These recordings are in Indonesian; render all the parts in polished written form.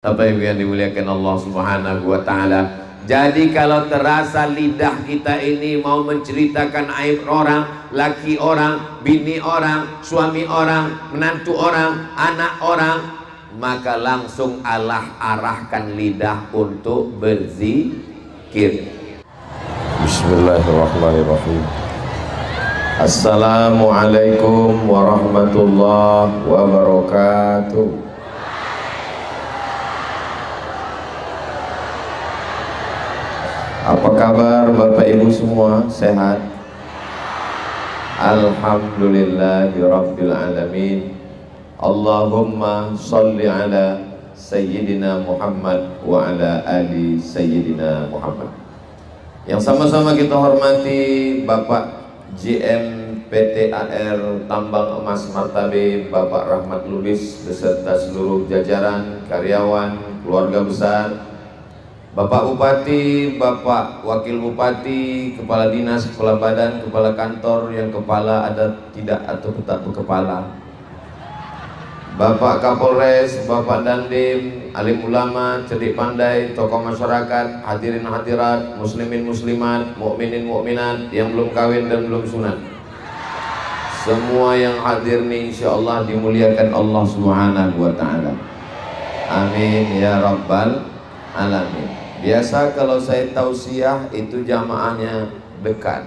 Bapak Ibu yang dimuliakan Allah Subhanahu wa Ta'ala. Jadi kalau terasa lidah kita ini mau menceritakan aib orang, laki orang, bini orang, suami orang, menantu orang, anak orang, maka langsung Allah arahkan lidah untuk berzikir. Bismillahirrahmanirrahim. Assalamualaikum warahmatullahi wabarakatuh. Apa kabar Bapak Ibu semua? Sehat? Alhamdulillahirabbil alamin. Allahumma sholli ala Sayyidina Muhammad wa ala ali Sayyidina Muhammad. Yang sama-sama kita hormati Bapak GM PT AR Tambang Emas Martabe, Bapak Rahmat Lubis beserta seluruh jajaran, karyawan, keluarga besar, Bapak Bupati, Bapak Wakil Bupati, Kepala Dinas, Kepala Badan, Kepala Kantor, yang kepala ada tidak atau tetap berkepala, Bapak Kapolres, Bapak Dandim, alim ulama, cerdik pandai, tokoh masyarakat, hadirin hadirat, muslimin muslimat, mukminin mukminat yang belum kawin dan belum sunat, semua yang hadir nih insyaallah dimuliakan Allah Subhanahu wa Ta'ala. Amin ya rabbal alamin. Biasa kalau saya tausiah itu jamaahnya dekat.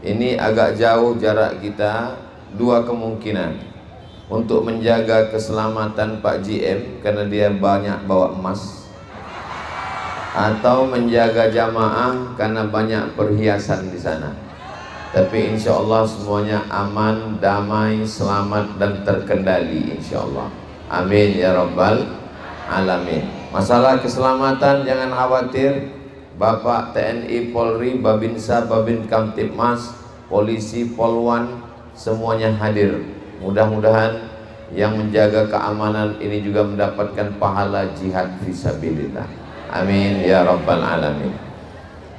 Ini agak jauh jarak kita. Dua kemungkinan: untuk menjaga keselamatan Pak GM karena dia banyak bawa emas, atau menjaga jamaah karena banyak perhiasan di sana. Tapi insya Allah semuanya aman, damai, selamat dan terkendali insya Allah. Amin ya rabbal alamin. Masalah keselamatan jangan khawatir. Bapak TNI, Polri, Babinsa, Babin Kamtipmas, Polisi, Polwan, semuanya hadir. Mudah-mudahan yang menjaga keamanan ini juga mendapatkan pahala jihad fisabilillah. Amin ya rabbal alamin.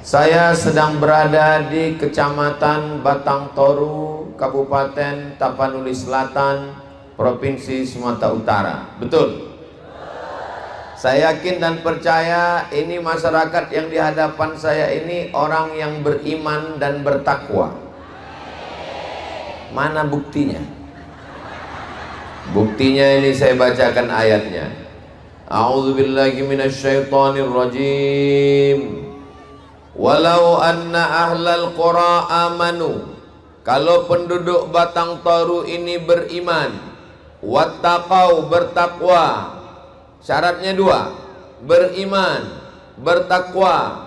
Saya sedang berada di Kecamatan Batang Toru, Kabupaten Tapanuli Selatan, Provinsi Sumatera Utara. Betul? Saya yakin dan percaya ini masyarakat yang di hadapan saya ini orang yang beriman dan bertakwa. Mana buktinya? Buktinya ini saya bacakan ayatnya. A'udzubillahi minasyaitonirrajim. Walau anna ahlal qura amanu, kalau penduduk Batang Toru ini beriman, wattaqau, bertakwa. Syaratnya dua: beriman, bertakwa.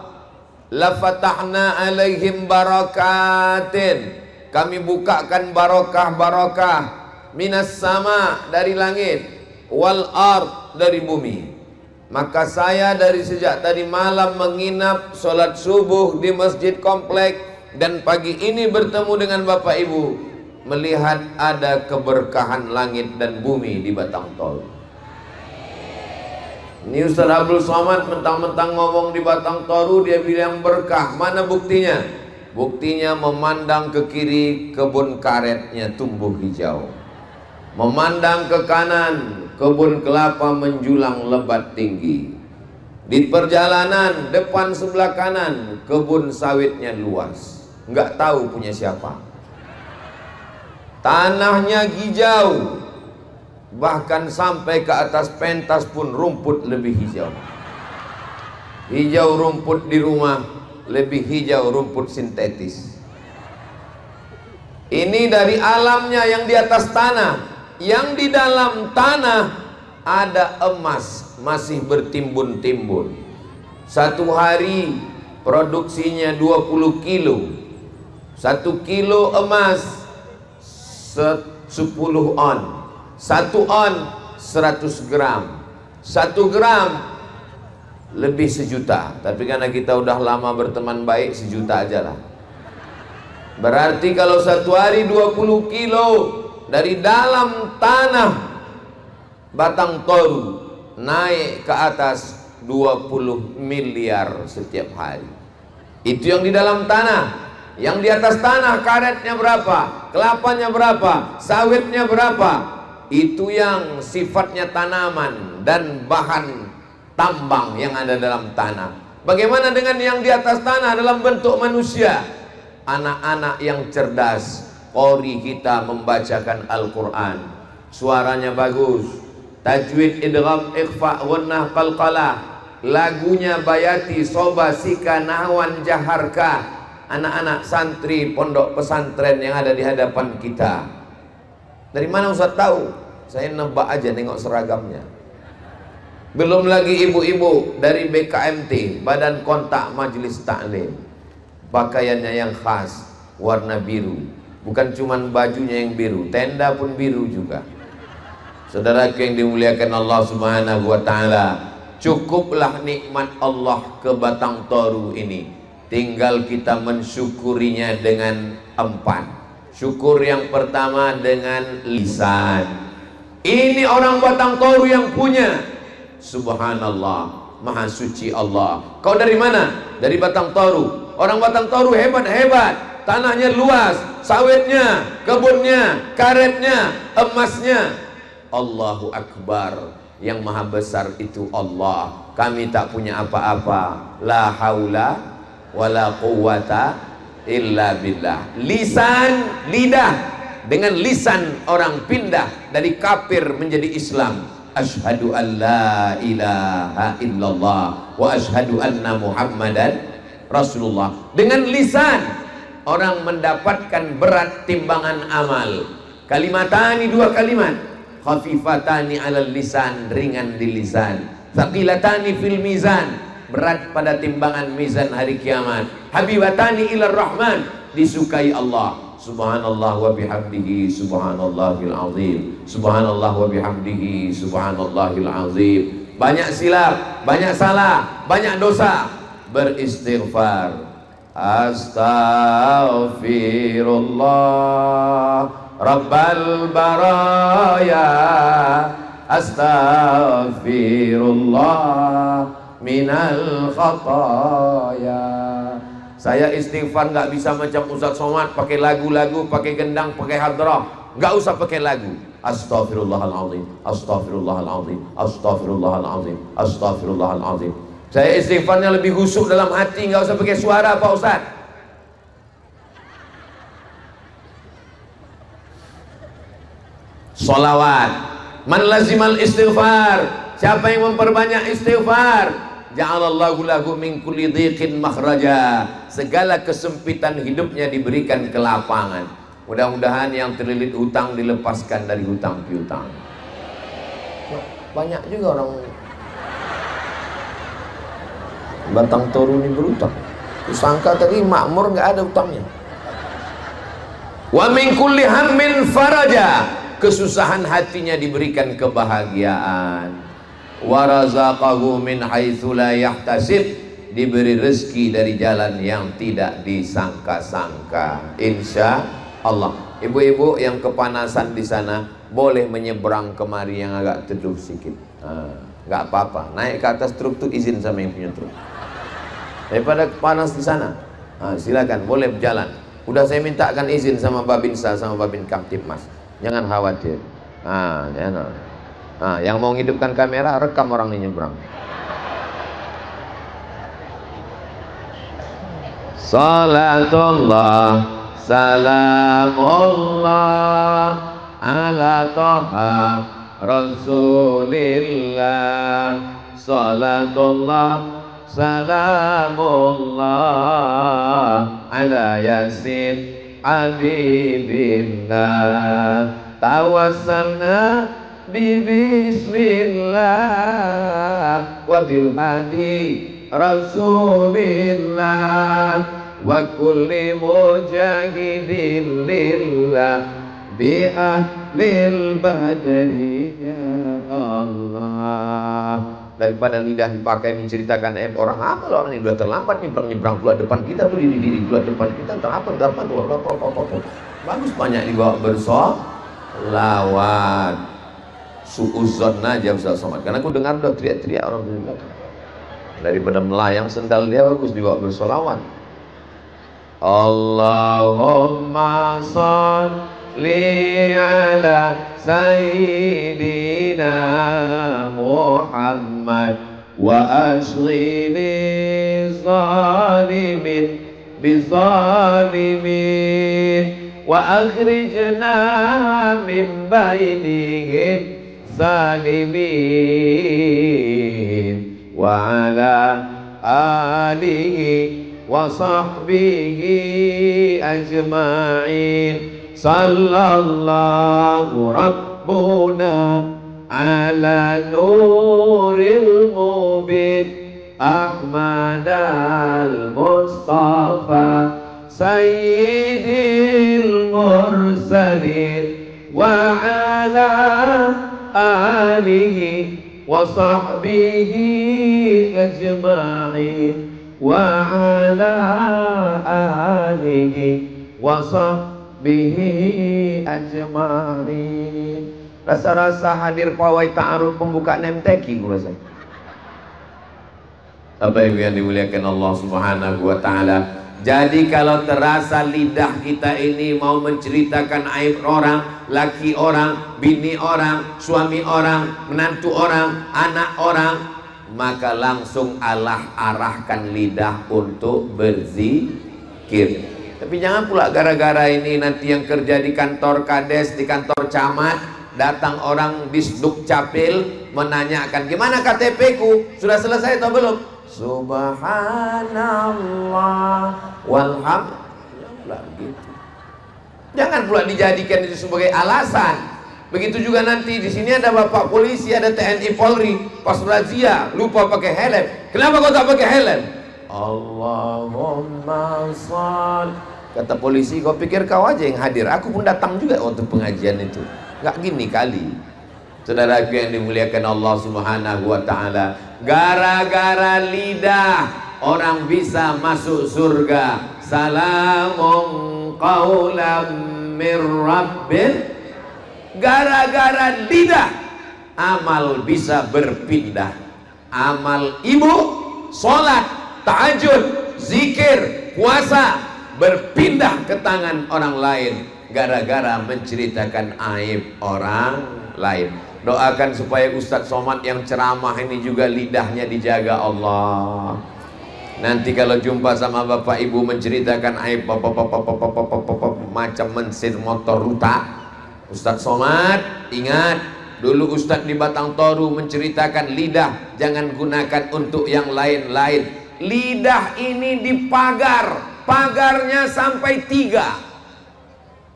Lafatahna alaihim barakatin, kami bukakan barokah-barokah, minas sama, dari langit, wal ard, dari bumi. Maka saya dari sejak tadi malam menginap sholat subuh di masjid komplek, dan pagi ini bertemu dengan Bapak Ibu, melihat ada keberkahan langit dan bumi di Batang Toru. Ini Ustaz Abdul Somad mentang-mentang ngomong di Batang Toru dia bilang berkah. Mana buktinya? Buktinya memandang ke kiri, kebun karetnya tumbuh hijau. Memandang ke kanan, kebun kelapa menjulang lebat tinggi. Di perjalanan depan sebelah kanan, kebun sawitnya luas. Nggak tahu punya siapa. Tanahnya hijau, bahkan sampai ke atas pentas pun rumput lebih hijau. Hijau rumput di rumah, lebih hijau rumput sintetis. Ini dari alamnya yang di atas tanah. Yang di dalam tanah ada emas masih bertimbun-timbun. Satu hari produksinya 20 kilo. 1 kilo emas 10 on. 1 on 100 gram. 1 gram lebih 1 juta. Tapi karena kita udah lama berteman baik, 1 juta aja lah. Berarti kalau 1 hari 20 kilo dari dalam tanah Batang Toru naik ke atas 20 miliar setiap hari. Itu yang di dalam tanah. Yang di atas tanah karetnya berapa? Kelapanya berapa? Sawitnya berapa? Itu yang sifatnya tanaman dan bahan tambang yang ada dalam tanah. Bagaimana dengan yang di atas tanah dalam bentuk manusia? Anak-anak yang cerdas. Qori kita membacakan Al-Quran, suaranya bagus, tajwid, idgham, ikhfa, ghunnah, qalqalah, lagunya bayati, soba, sika, nahwan, jaharka. Anak-anak santri pondok pesantren yang ada di hadapan kita. Dari mana Ustaz tahu? Saya nebak aja nengok seragamnya. Belum lagi ibu-ibu dari BKMT, Badan Kontak Majelis Taklim, pakaiannya yang khas, warna biru. Bukan cuman bajunya yang biru, tenda pun biru juga. Saudaraku yang dimuliakan Allah Subhanahu wa ta'ala, cukuplah nikmat Allah ke Batang Toru ini. Tinggal kita mensyukurinya dengan 4. Syukur yang pertama dengan lisan. Ini orang Batang Toru yang punya. Subhanallah, Maha Suci Allah. Kau dari mana? Dari Batang Toru. Orang Batang Toru hebat-hebat. Tanahnya luas, sawitnya, kebunnya, karetnya, emasnya. Allahu Akbar. Yang maha besar itu Allah. Kami tak punya apa-apa. La haula wala quwwata illa billah. Lisan, lidah. Dengan lisan orang pindah dari kafir menjadi Islam. Asyhadu an la ilaha illallah wa asyhadu anna Muhammadan Rasulullah. Dengan lisan orang mendapatkan berat timbangan amal. Kalimatani, 2 kalimat. Khafifatani alal lisan, ringan di lisan. Thaqilatani fil mizan, berat pada timbangan mizan hari kiamat. Habibatani ilar rahman, disukai Allah. Subhanallah wa bihamdihi subhanallahil azim. Subhanallah wa bihamdihi subhanallahil azim. Banyak silap, banyak salah, banyak dosa. Beristighfar. Astaghfirullah Rabbal baraya, astaghfirullah minal khataya. Saya istighfar nggak bisa macam Ustaz Somad pakai lagu-lagu, pakai gendang, pakai hadrah. Nggak usah pakai lagu. Astaghfirullahaladzim, astaghfirullahaladzim, astaghfirullahaladzim, astaghfirullahaladzim. Saya istighfarnya lebih khusyuk dalam hati, nggak usah pakai suara Pak Ustaz. Salawat. Man lazimal istighfar, siapa yang memperbanyak istighfar, ja'alallahu lahu min kulli dhiqin makhraja. Segala kesempitan hidupnya diberikan kelapangan. Mudah-mudahan yang terlilit hutang dilepaskan dari hutang piutang. Banyak juga orang Batang Toru ini berutang. Disangka tadi makmur nggak ada utangnya. Wa min kulli hammin faraja, kesusahan hatinya diberikan kebahagiaan. Wa razaqahu min haitsu la yahtasib, diberi rezeki dari jalan yang tidak disangka-sangka. Insya Allah. Ibu-ibu yang kepanasan di sana boleh menyeberang kemari yang agak teduh sedikit. Nggak apa-apa. Naik ke atas truk tuh izin sama yang punya truk. Daripada panas di sana, silakan boleh berjalan. Udah saya mintakan izin sama Babinsa sama Babin Kamtipmas. Jangan khawatir. Jangan. Yang mau menghidupkan kamera rekam orang ini nyebrang. Salatullah salamullah ala toha Rasulillah. Salatullah salamullah ala yasin habibillah. Tawassalna bismillah wa bil hadi rasulillah wa kulli mujahidin lillah bi ahlil badri ya Allah. Daripada lidah dipakai menceritakan orang apa loh, orang ini udah terlambat nyebrang pula depan kita tuh, di pula depan kita terlambat tuh. Bagus banyak dibawa bersolawat. Suuzon aja Ustaz Somad, karena aku dengar udah teriak-teriak orang di belakang. Daripada melayang sendal dia, bagus dibawa bersolawat. Allahumma sholli ala sayyidina Muhammad وأشغل الظالم بالظالمين وأخرجنا من بينهم سالمين وعلى آله وصحبه أجمعين صلى الله ربنا على نور المبين أحمد المصطفى سيد المرسلين وعلى آله وصحبه أجمعين وعلى آله وصحبه أجمعين. Rasa-rasa hadir pawai ta'aruf pembukaan MTQ gua rasa. Apa yang dimuliakan Allah Subhanahu wa taala. Jadi kalau terasa lidah kita ini mau menceritakan aib orang, laki orang, bini orang, suami orang, menantu orang, anak orang, maka langsung Allah arahkan lidah untuk berzikir. Tapi jangan pula gara-gara ini nanti yang kerja di kantor kades, di kantor camat, datang orang disduk capil menanyakan gimana KTP ku, sudah selesai atau belum? Subhanallah walhamdulillah. Begitu. Jangan pula dijadikan itu sebagai alasan. Begitu juga nanti di sini ada bapak polisi, ada TNI Polri, pas razia lupa pakai helm. Kenapa kau tak pakai helm? Allahumma shall. Kata polisi, kau pikir kau aja yang hadir? Aku pun datang juga untuk pengajian itu. Gak gini kali. Saudaraku yang dimuliakan Allah Subhanahu wa taala, gara-gara lidah orang bisa masuk surga. Salamun qaulam mir rabbin. Gara-gara lidah amal bisa berpindah. Amal ibu, sholat, tahajud, zikir, puasa berpindah ke tangan orang lain gara-gara menceritakan aib orang lain. Doakan supaya Ustadz Somad yang ceramah ini juga lidahnya dijaga Allah. Nanti kalau jumpa sama bapak ibu menceritakan aib macam mesin motor rusak, Ustadz Somad ingat dulu Ustadz di Batang Toru menceritakan lidah jangan gunakan untuk yang lain-lain. Lidah ini dipagar, pagarnya sampai 3.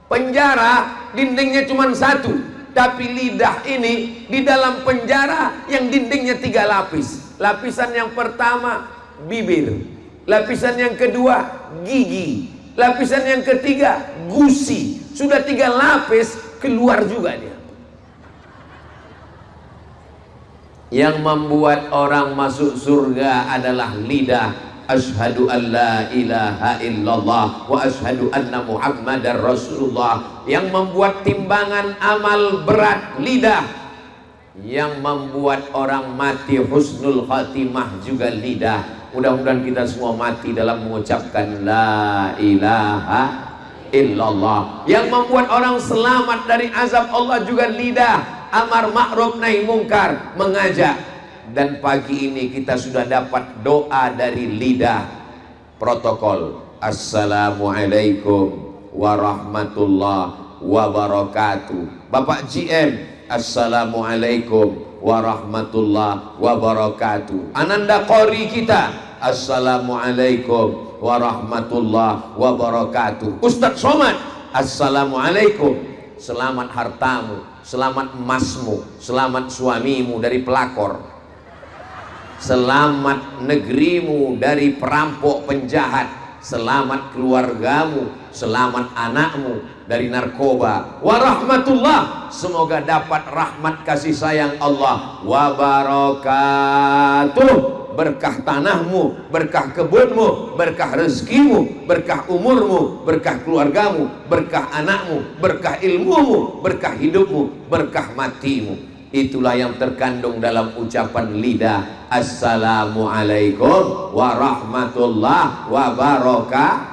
Penjara dindingnya cuma 1. Tapi lidah ini di dalam penjara yang dindingnya 3 lapis. Lapisan yang pertama bibir, lapisan yang kedua gigi, lapisan yang ketiga gusi. Sudah 3 lapis, keluar juga dia. Yang membuat orang masuk surga adalah lidah. Asyhadu an la ilaha illallah wa asyhadu anna muhammadar rasulullah. Yang membuat timbangan amal berat lidah. Yang membuat orang mati husnul khatimah juga lidah. Mudah-mudahan kita semua mati dalam mengucapkan la ilaha illallah. Yang membuat orang selamat dari azab Allah juga lidah. Amar ma'ruf nahi mungkar, mengajak. Dan pagi ini kita sudah dapat doa dari lidah. Protokol. Assalamualaikum warahmatullahi wabarakatuh. Bapak GM, Assalamualaikum warahmatullahi wabarakatuh. Ananda Qori kita, Assalamualaikum warahmatullahi wabarakatuh. Ustadz Somad, Assalamualaikum. Selamat hartamu, selamat emasmu, selamat suamimu dari pelakor, selamat negerimu dari perampok penjahat, selamat keluargamu, selamat anakmu dari narkoba. Warahmatullah, semoga dapat rahmat kasih sayang Allah. Wabarakatuh, berkah tanahmu, berkah kebunmu, berkah rezekimu, berkah umurmu, berkah keluargamu, berkah anakmu, berkah ilmumu, berkah hidupmu, berkah matimu. Itulah yang terkandung dalam ucapan lidah. Assalamualaikum warahmatullahi wabarakatuh.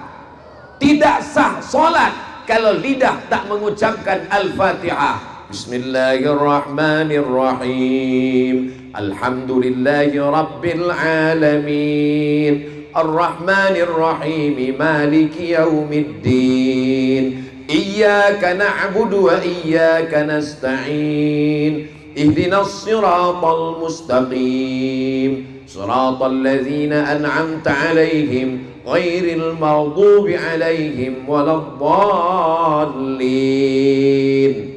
Tidak sah solat kalau lidah tak mengucapkan Al-Fatihah. Bismillahirrahmanirrahim. Alhamdulillahi Rabbil Alamin, Ar-Rahmanir Rahim, Maliki Yaumiddin, Iyyaka na'budu wa iyyaka nasta'in, Ihdinas siratal mustaqim, Siratal ladzina an'amta 'alaihim ghairil maghdubi 'alaihim waladdallin.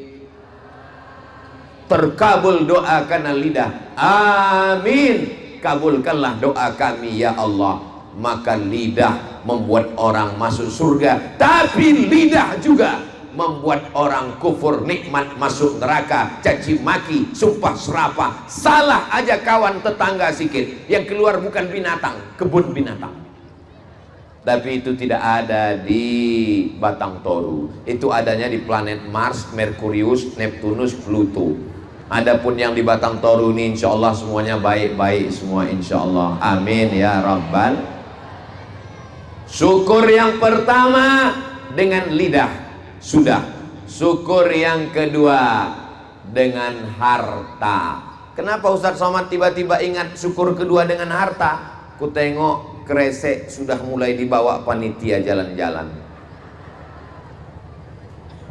Terkabul doa karena lidah. Amin. Kabulkanlah doa kami ya Allah. Maka lidah membuat orang masuk surga, tapi lidah juga membuat orang kufur nikmat, masuk neraka, caci maki, sumpah serapah. Salah aja kawan tetangga sikit, yang keluar bukan binatang, kebun binatang. Tapi itu tidak ada di Batang Toru. Itu adanya di planet Mars, Merkurius, Neptunus, Pluto. Adapun yang di Batang Toru ini insya Allah semuanya baik-baik semua insya Allah. Amin ya Rabbal. Syukur yang pertama dengan lidah sudah. Syukur yang kedua dengan harta. Kenapa Ustadz Somad tiba-tiba ingat syukur kedua dengan harta? Ku tengok kresek sudah mulai dibawa panitia jalan-jalan.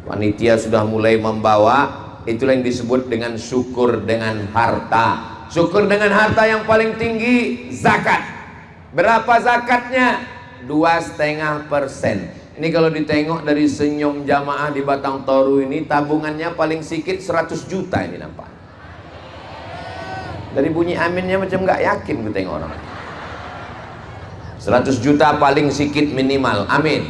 Panitia sudah mulai membawa. Itulah yang disebut dengan syukur dengan harta. Syukur dengan harta yang paling tinggi zakat. Berapa zakatnya? 2,5%. Ini kalau ditengok dari senyum jamaah di Batang Toru ini, tabungannya paling sedikit 100 juta ini nampak. Dari bunyi aminnya macam nggak yakin gue tengok orang. 100 juta paling sedikit minimal. Amin.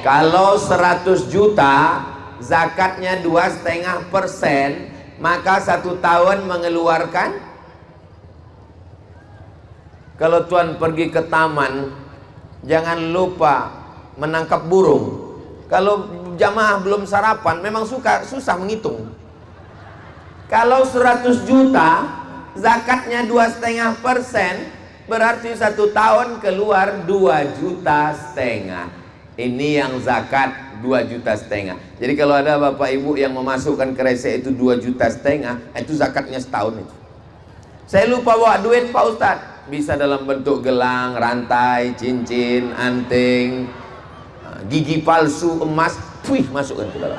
Kalau 100 juta zakatnya 2,5%, maka 1 tahun mengeluarkan, kalau tuan pergi ke taman jangan lupa menangkap burung. Kalau jamaah belum sarapan memang susah menghitung. Kalau 100 juta zakatnya 2,5%, berarti 1 tahun keluar 2,5 juta. Ini yang zakat 2,5 juta. Jadi kalau ada bapak ibu yang memasukkan kresek itu 2,5 juta, itu zakatnya setahun itu. Saya lupa bawa duit Pak Ustadz. Bisa dalam bentuk gelang, rantai, cincin, anting, gigi palsu, emas, masukkan ke dalam.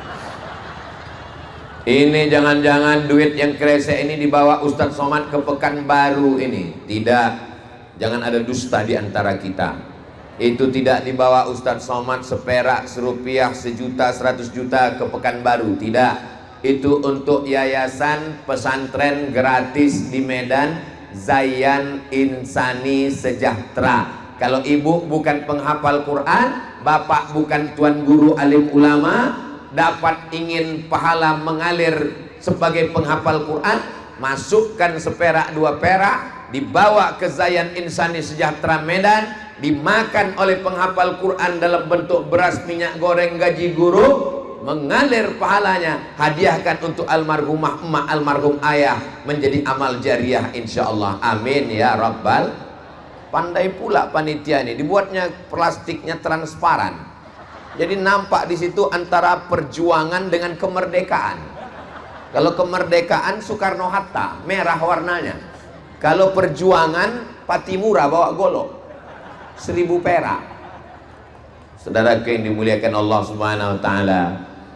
Ini jangan-jangan duit yang kresek ini dibawa Ustadz Somad ke Pekanbaru ini. Tidak, jangan ada dusta di antara kita. Itu tidak dibawa Ustadz Somad seperak, serupiah, sejuta, 100 juta ke Pekanbaru. Tidak. Itu untuk yayasan pesantren gratis di Medan, Zayan Insani Sejahtera. Kalau ibu bukan penghafal Quran, bapak bukan tuan guru alim ulama, dapat ingin pahala mengalir sebagai penghafal Quran, masukkan seperak 2 perak, dibawa ke Zayan Insani Sejahtera Medan, dimakan oleh penghafal Quran dalam bentuk beras, minyak goreng, gaji guru, mengalir pahalanya, hadiahkan untuk almarhumah emak, almarhum ayah, menjadi amal jariah insyaallah. Amin ya Rabbal. Pandai pula panitia ini, dibuatnya plastiknya transparan, jadi nampak di situ antara perjuangan dengan kemerdekaan. Kalau kemerdekaan Soekarno Hatta, merah warnanya. Kalau perjuangan Patimura bawa golok 1.000 perak. Saudara yang dimuliakan Allah Subhanahu wa taala,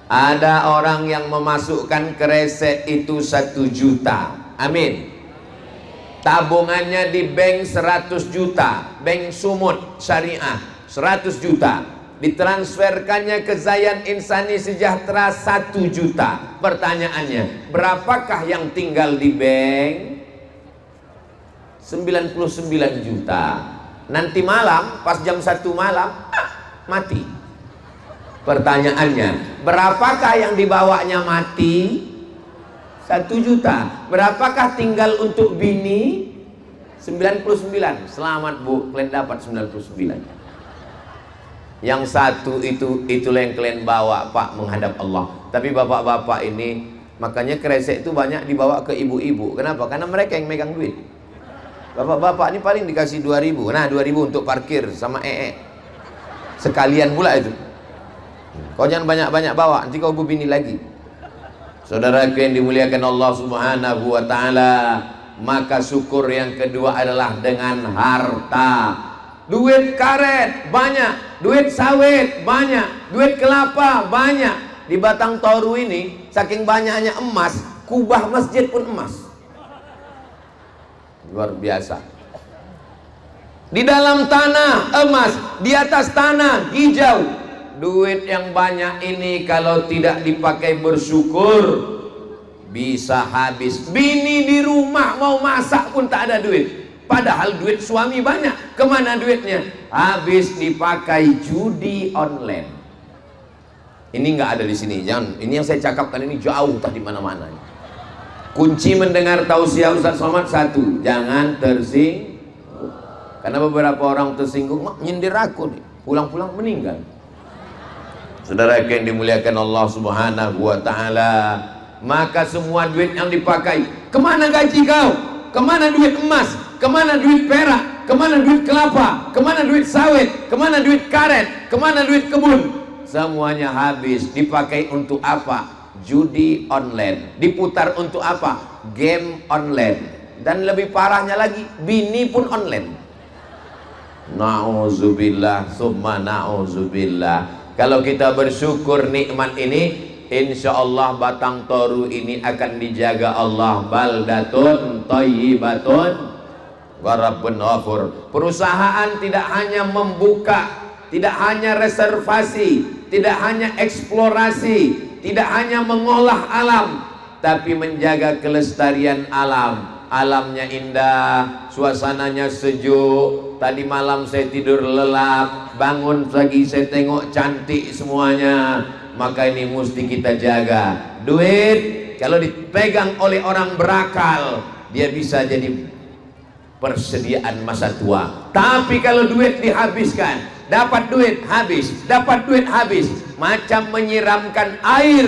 ada orang yang memasukkan kresek itu 1 juta. Amin. Tabungannya di bank 100 juta, bank Sumut Syariah 100 juta. Ditransferkannya ke Zayan Insani Sejahtera 1 juta. Pertanyaannya, berapakah yang tinggal di bank? 99 juta. Nanti malam pas jam 1 malam mati. Pertanyaannya, berapakah yang dibawanya mati? 1 juta. Berapakah tinggal untuk bini? 99. Selamat Bu, kalian dapat 99. Yang satu itulah yang kalian bawa Pak menghadap Allah. Tapi bapak-bapak ini, makanya kresek itu banyak dibawa ke ibu-ibu. Kenapa? Karena mereka yang megang duit. Bapak-bapak ini paling dikasih 2.000. Nah 2.000 untuk parkir sama sekalian pula itu. Kau jangan banyak-banyak bawa, nanti kau bini lagi. Saudara yang dimuliakan Allah Subhanahu wa taala, Maka syukur yang kedua adalah dengan harta. Duit karet banyak, duit sawit banyak, duit kelapa banyak. Di Batang Toru ini saking banyaknya emas, kubah masjid pun emas. Luar biasa. Di dalam tanah emas, di atas tanah hijau. Duit yang banyak ini kalau tidak dipakai bersyukur bisa habis. Bini di rumah mau masak pun tak ada duit. Padahal duit suami banyak. Kemana duitnya? Habis dipakai judi online. Ini nggak ada di sini. Jangan. Ini yang saya cakapkan ini jauh tadi mana-mana. Kunci mendengar tausiah Ustaz Somad satu, jangan tersinggung. Karena beberapa orang tersinggung, mak nyindir aku nih, pulang-pulang meninggal. Saudara yang dimuliakan Allah Subhanahu wa Ta'ala, maka semua duit yang dipakai, kemana gaji kau? Kemana duit emas? Kemana duit perak? Kemana duit kelapa? Kemana duit sawit? Kemana duit karet? Kemana duit kebun? Semuanya habis. Dipakai untuk apa? Judi online. Diputar untuk apa? Game online. Dan lebih parahnya lagi, bini pun online. Na'udzubillah summa na'udzubillah. Kalau kita bersyukur nikmat ini, insya Allah Batang Toru ini akan dijaga Allah. Baldatun thayyibatun wa rabbun ghafur. Perusahaan tidak hanya membuka, tidak hanya reservasi, tidak hanya eksplorasi, tidak hanya mengolah alam, tapi menjaga kelestarian alam. Alamnya indah, suasananya sejuk. Tadi malam saya tidur lelap, bangun pagi saya tengok cantik semuanya. Maka ini mesti kita jaga. Duit kalau dipegang oleh orang berakal, dia bisa jadi persediaan masa tua. Tapi kalau duit dihabiskan, dapat duit habis, dapat duit habis, macam menyiramkan air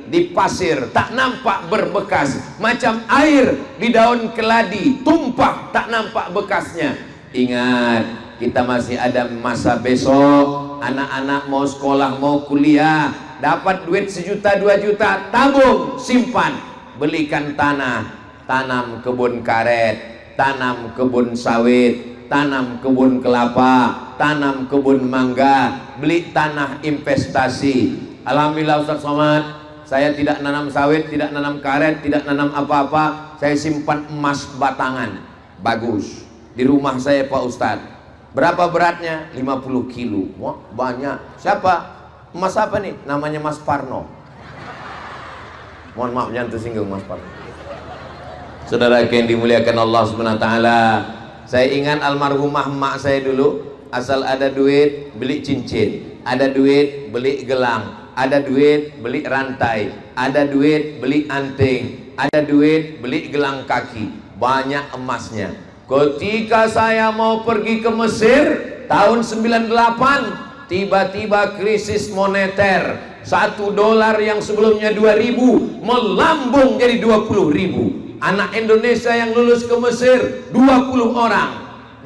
di pasir, tak nampak berbekas. Macam air di daun keladi, tumpah, tak nampak bekasnya. Ingat, kita masih ada masa besok. Anak-anak mau sekolah, mau kuliah, dapat duit 1 juta 2 juta, tabung, simpan, belikan tanah, tanam kebun karet, tanam kebun sawit, tanam kebun kelapa, tanam kebun mangga, beli tanah investasi. Alhamdulillah Ustaz Somad, saya tidak nanam sawit, tidak nanam karet, tidak nanam apa-apa. Saya simpan emas batangan, bagus. Di rumah saya Pak Ustadz. Berapa beratnya? 50 kilo. Wah, banyak. Siapa? Emas apa nih? Namanya Mas Parno. Mohon maaf jangan tersinggung Mas Parno. Saudara yang dimuliakan Allah Subhanahu wa Ta'ala, saya ingat almarhumah emak saya dulu, asal ada duit beli cincin, ada duit beli gelang, ada duit beli rantai, ada duit beli anting, ada duit beli gelang kaki, banyak emasnya. Ketika saya mau pergi ke Mesir tahun 98, tiba-tiba krisis moneter. 1 dolar yang sebelumnya 2.000 melambung jadi 20.000. Anak Indonesia yang lulus ke Mesir 20 orang,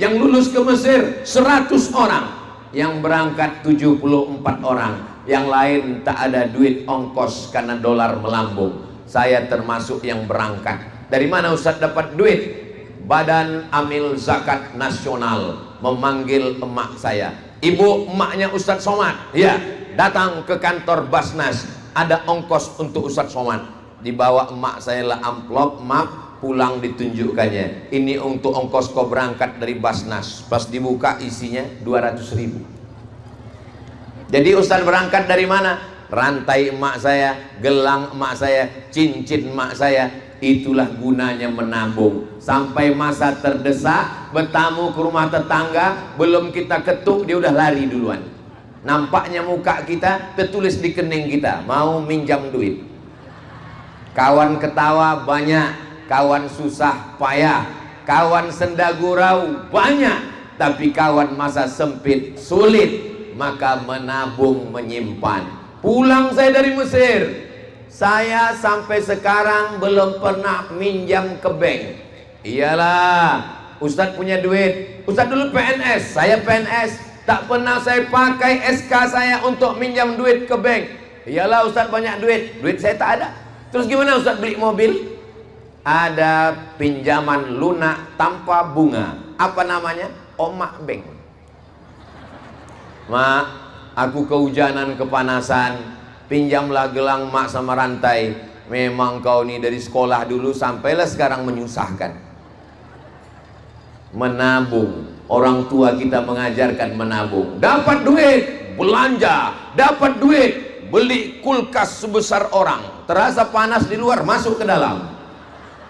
yang lulus ke Mesir 100 orang, yang berangkat 74 orang, yang lain tak ada duit ongkos karena dolar melambung. Saya termasuk yang berangkat. Dari mana Ustaz dapat duit? Badan Amil Zakat Nasional memanggil emak saya. Ibu emaknya Ustaz Somad, ya, datang ke kantor Basnas, ada ongkos untuk Ustaz Somad. Dibawa emak saya lah amplop, map, pulang ditunjukkannya. Ini untuk ongkos kau berangkat dari Basnas. Pas dibuka isinya 200.000. Jadi Ustaz berangkat dari mana? Rantai emak saya, gelang emak saya, cincin emak saya. Itulah gunanya menabung. Sampai masa terdesak, bertamu ke rumah tetangga, belum kita ketuk dia udah lari duluan. Nampaknya muka kita tertulis di kening kita, mau minjam duit. Kawan ketawa banyak, kawan susah payah, kawan senda gurau banyak, tapi kawan masa sempit sulit. Maka menabung, menyimpan. Pulang saya dari Mesir, saya sampai sekarang belum pernah minjam ke bank. Iyalah, Ustadz punya duit. Ustadz dulu PNS, saya PNS. Tak pernah saya pakai SK saya untuk minjam duit ke bank. Iyalah Ustadz banyak duit, duit saya tak ada. Terus gimana Ustadz beli mobil? ada pinjaman lunak tanpa bunga. Apa namanya? Omak bank. Mak, aku kehujanan, kepanasan, pinjamlah gelang mak sama rantai. Memang kau nih dari sekolah dulu sampailah sekarang menyusahkan. Menabung, orang tua kita mengajarkan menabung. Dapat duit, belanja. Dapat duit, beli kulkas sebesar orang. Terasa panas di luar, masuk ke dalam.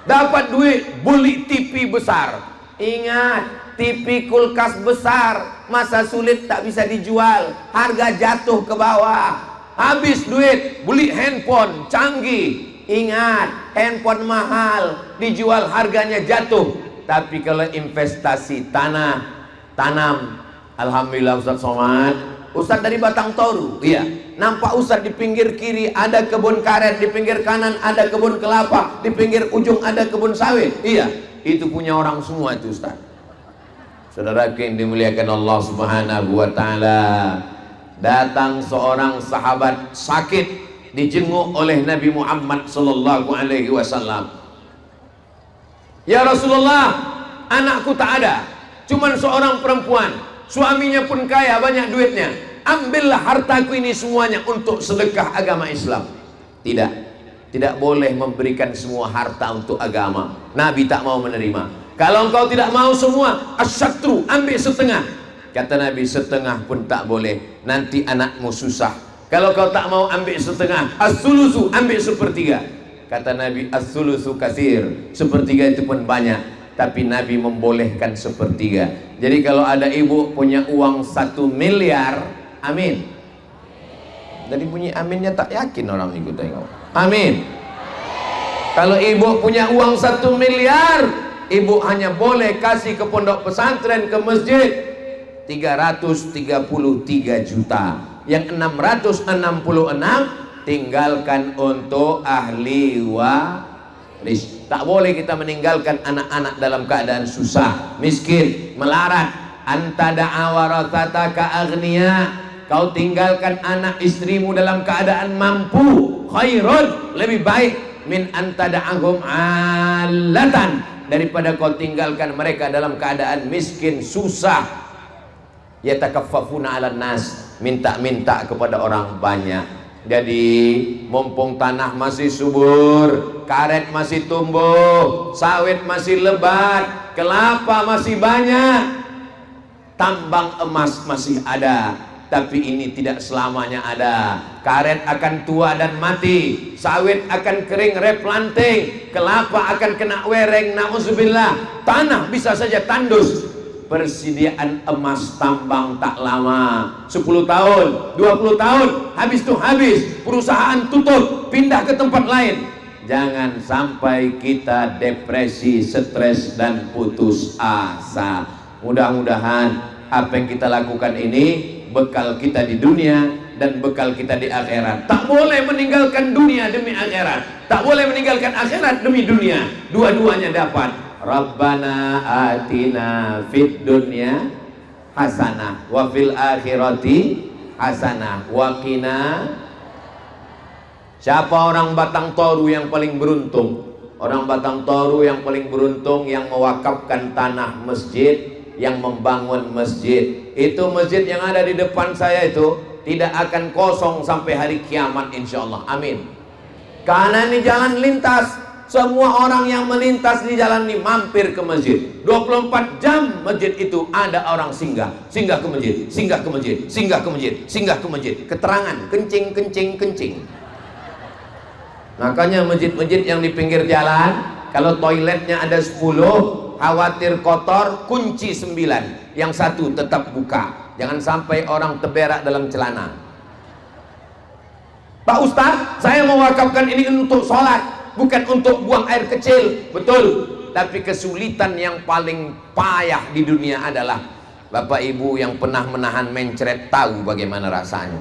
Dapat duit, beli TV besar. Ingat, TV kulkas besar masa sulit tak bisa dijual, harga jatuh ke bawah. Habis duit, beli handphone canggih. Ingat, handphone mahal, dijual harganya jatuh. Tapi kalau investasi tanah, tanam. Alhamdulillah Ustaz Somad, Ustaz dari Batang Toru. Iya, nampak Ustaz di pinggir kiri ada kebun karet, di pinggir kanan ada kebun kelapa, di pinggir ujung ada kebun sawit. Iya, itu punya orang semua itu Ustaz. Saudara yang dimuliakan Allah Subhanahu wa taala, datang seorang sahabat sakit, dijenguk oleh Nabi Muhammad sallallahu alaihi wasallam. Ya Rasulullah, anakku tak ada, cuman seorang perempuan, suaminya pun kaya, banyak duitnya. Ambillah hartaku ini semuanya untuk sedekah agama Islam. Tidak, tidak boleh memberikan semua harta untuk agama. Nabi tak mau menerima. Kalau engkau tidak mau semua, asyatru, ambil setengah. Kata Nabi, setengah pun tak boleh, nanti anakmu susah. Kalau kau tak mau ambil setengah, as-sulusu, ambil sepertiga. Kata Nabi, as-sulusu katsir, sepertiga itu pun banyak. Tapi Nabi membolehkan sepertiga. Jadi kalau ada ibu punya uang 1 miliar, amin. Jadi bunyi aminnya tak yakin orang ikut tengok. Amin. Kalau ibu punya uang 1 miliar, ibu hanya boleh kasih ke pondok pesantren, ke masjid 333 juta. Yang 666 tinggalkan untuk ahli waris. Tak boleh kita meninggalkan anak-anak dalam keadaan susah, miskin, melarat. Anta da'a warathataka aghniya, kau tinggalkan anak istrimu dalam keadaan mampu, khairun, lebih baik min anta da'ahum alatan, daripada kau tinggalkan mereka dalam keadaan miskin, susah. Yatakaffafuna 'alan nas, minta-minta kepada orang banyak. Jadi mumpung tanah masih subur, karet masih tumbuh, sawit masih lebat, kelapa masih banyak, tambang emas masih ada. Tapi ini tidak selamanya ada. Karet akan tua dan mati, sawit akan kering replanting, kelapa akan kena wereng, na'udzubillah. Tanah bisa saja tandus. Persediaan emas tambang tak lama, 10 tahun, 20 tahun, habis itu habis, perusahaan tutup, pindah ke tempat lain. Jangan sampai kita depresi, stres dan putus asa. Mudah-mudahan apa yang kita lakukan ini bekal kita di dunia dan bekal kita di akhirat. Tak boleh meninggalkan dunia demi akhirat, tak boleh meninggalkan akhirat demi dunia. Dua-duanya dapat. Rabbana atina fid dunya hasanah wa fil akhirati hasanah wa qina. Siapa orang Batang Toru yang paling beruntung? Orang Batang Toru yang paling beruntung yang mewakafkan tanah masjid, yang membangun masjid. Itu masjid yang ada di depan saya itu tidak akan kosong sampai hari kiamat insyaallah. Amin. Karena ini jalan lintas. Semua orang yang melintas di jalan ini mampir ke masjid. 24 jam masjid itu ada orang singgah. Singgah ke masjid, singgah ke masjid, singgah ke masjid, singgah ke masjid. Keterangan, kencing, kencing, kencing. Makanya masjid-masjid yang di pinggir jalan, kalau toiletnya ada 10, khawatir kotor, kunci 9. Yang satu tetap buka. Jangan sampai orang terberak dalam celana. Pak Ustadz, saya mewakafkan ini untuk sholat, bukan untuk buang air kecil. Betul, tapi kesulitan yang paling payah di dunia adalah Bapak Ibu yang pernah menahan mencret tahu bagaimana rasanya.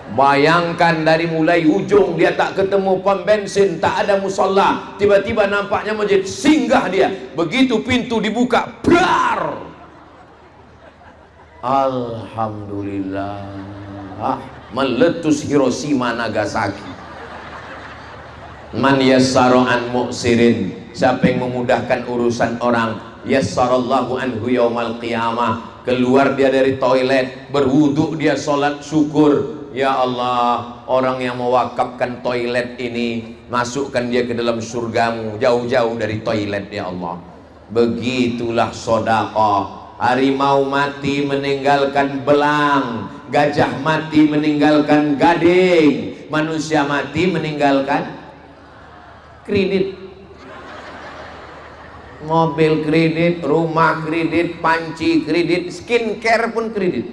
Bayangkan dari mulai ujung dia tak ketemu pom bensin, tak ada musola, tiba-tiba nampaknya masjid, singgah dia. Begitu pintu dibuka, brar. Alhamdulillah, meletus Hiroshima Nagasaki. Man yassara an mu'sirin, siapa yang memudahkan urusan orang, yassarallahu anhu yaumal qiyamah. Keluar dia dari toilet, berwudu dia sholat syukur, ya Allah, orang yang mewakafkan toilet ini, masukkan dia ke dalam surgamu, jauh-jauh dari toilet ya Allah. Begitulah sedekah. Harimau mati meninggalkan belang, gajah mati meninggalkan gading, manusia mati meninggalkan kredit, mobil kredit, rumah kredit, panci kredit, skincare pun kredit.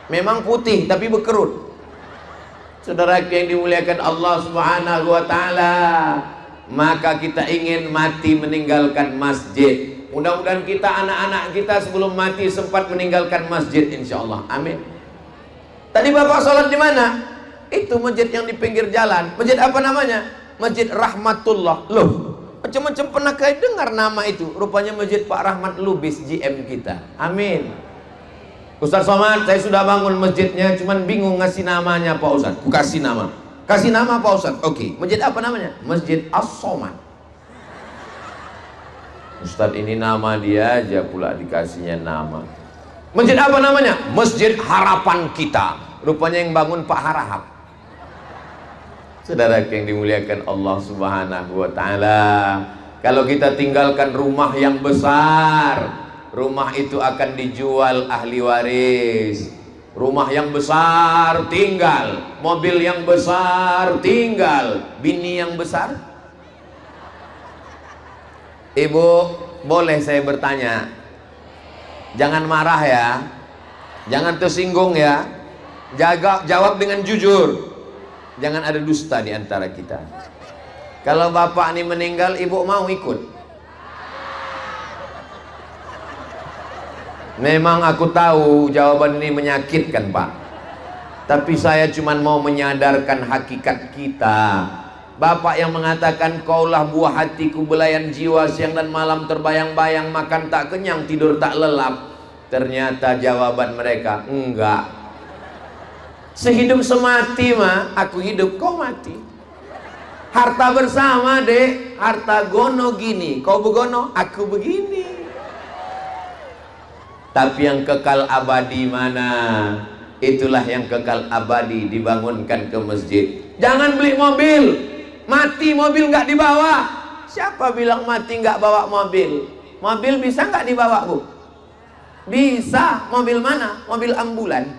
Memang putih tapi berkerut. Saudara yang dimuliakan Allah Subhanahu wa taala, maka kita ingin mati meninggalkan masjid. Mudah-mudahan kita, anak-anak kita sebelum mati sempat meninggalkan masjid, insyaallah. Amin. Tadi Bapak sholat di mana? Itu masjid yang di pinggir jalan. Masjid apa namanya? Masjid Rahmatullah. Loh, macam-macam pernah kalian dengar nama itu? Rupanya Masjid Pak Rahmat Lubis, GM kita. Amin. Ustaz Somad, saya sudah bangun masjidnya, cuman bingung ngasih namanya Pak Ustaz. Aku kasih nama. Kasih nama Pak Ustaz. Oke. Masjid apa namanya? Masjid As-Somad. Ustaz, ini nama dia aja pula dikasihnya nama. Masjid apa namanya? Masjid Harapan Kita. Rupanya yang bangun Pak Harahap. Saudara yang dimuliakan Allah Subhanahu wa taala, kalau kita tinggalkan rumah yang besar, rumah itu akan dijual ahli waris. Rumah yang besar tinggal, mobil yang besar tinggal, bini yang besar. Ibu, boleh saya bertanya? Jangan marah ya, jangan tersinggung ya, jawab dengan jujur, jangan ada dusta di antara kita. Kalau bapak ini meninggal, ibu mau ikut? Memang aku tahu jawaban ini menyakitkan Pak, tapi saya cuma mau menyadarkan hakikat kita. Bapak yang mengatakan kaulah buah hatiku, belayan jiwa, siang dan malam terbayang-bayang, makan tak kenyang, tidur tak lelap. Ternyata jawaban mereka, enggak. Sehidup semati mah, aku hidup kau mati. Harta bersama dek, harta gono gini, kau begono, aku begini. Tapi yang kekal abadi mana? Itulah yang kekal abadi, dibangunkan ke masjid. Jangan beli mobil, mati mobil nggak dibawa. Siapa bilang mati nggak bawa mobil? Mobil bisa nggak dibawa Bu? Bisa. Mobil mana? Mobil ambulan.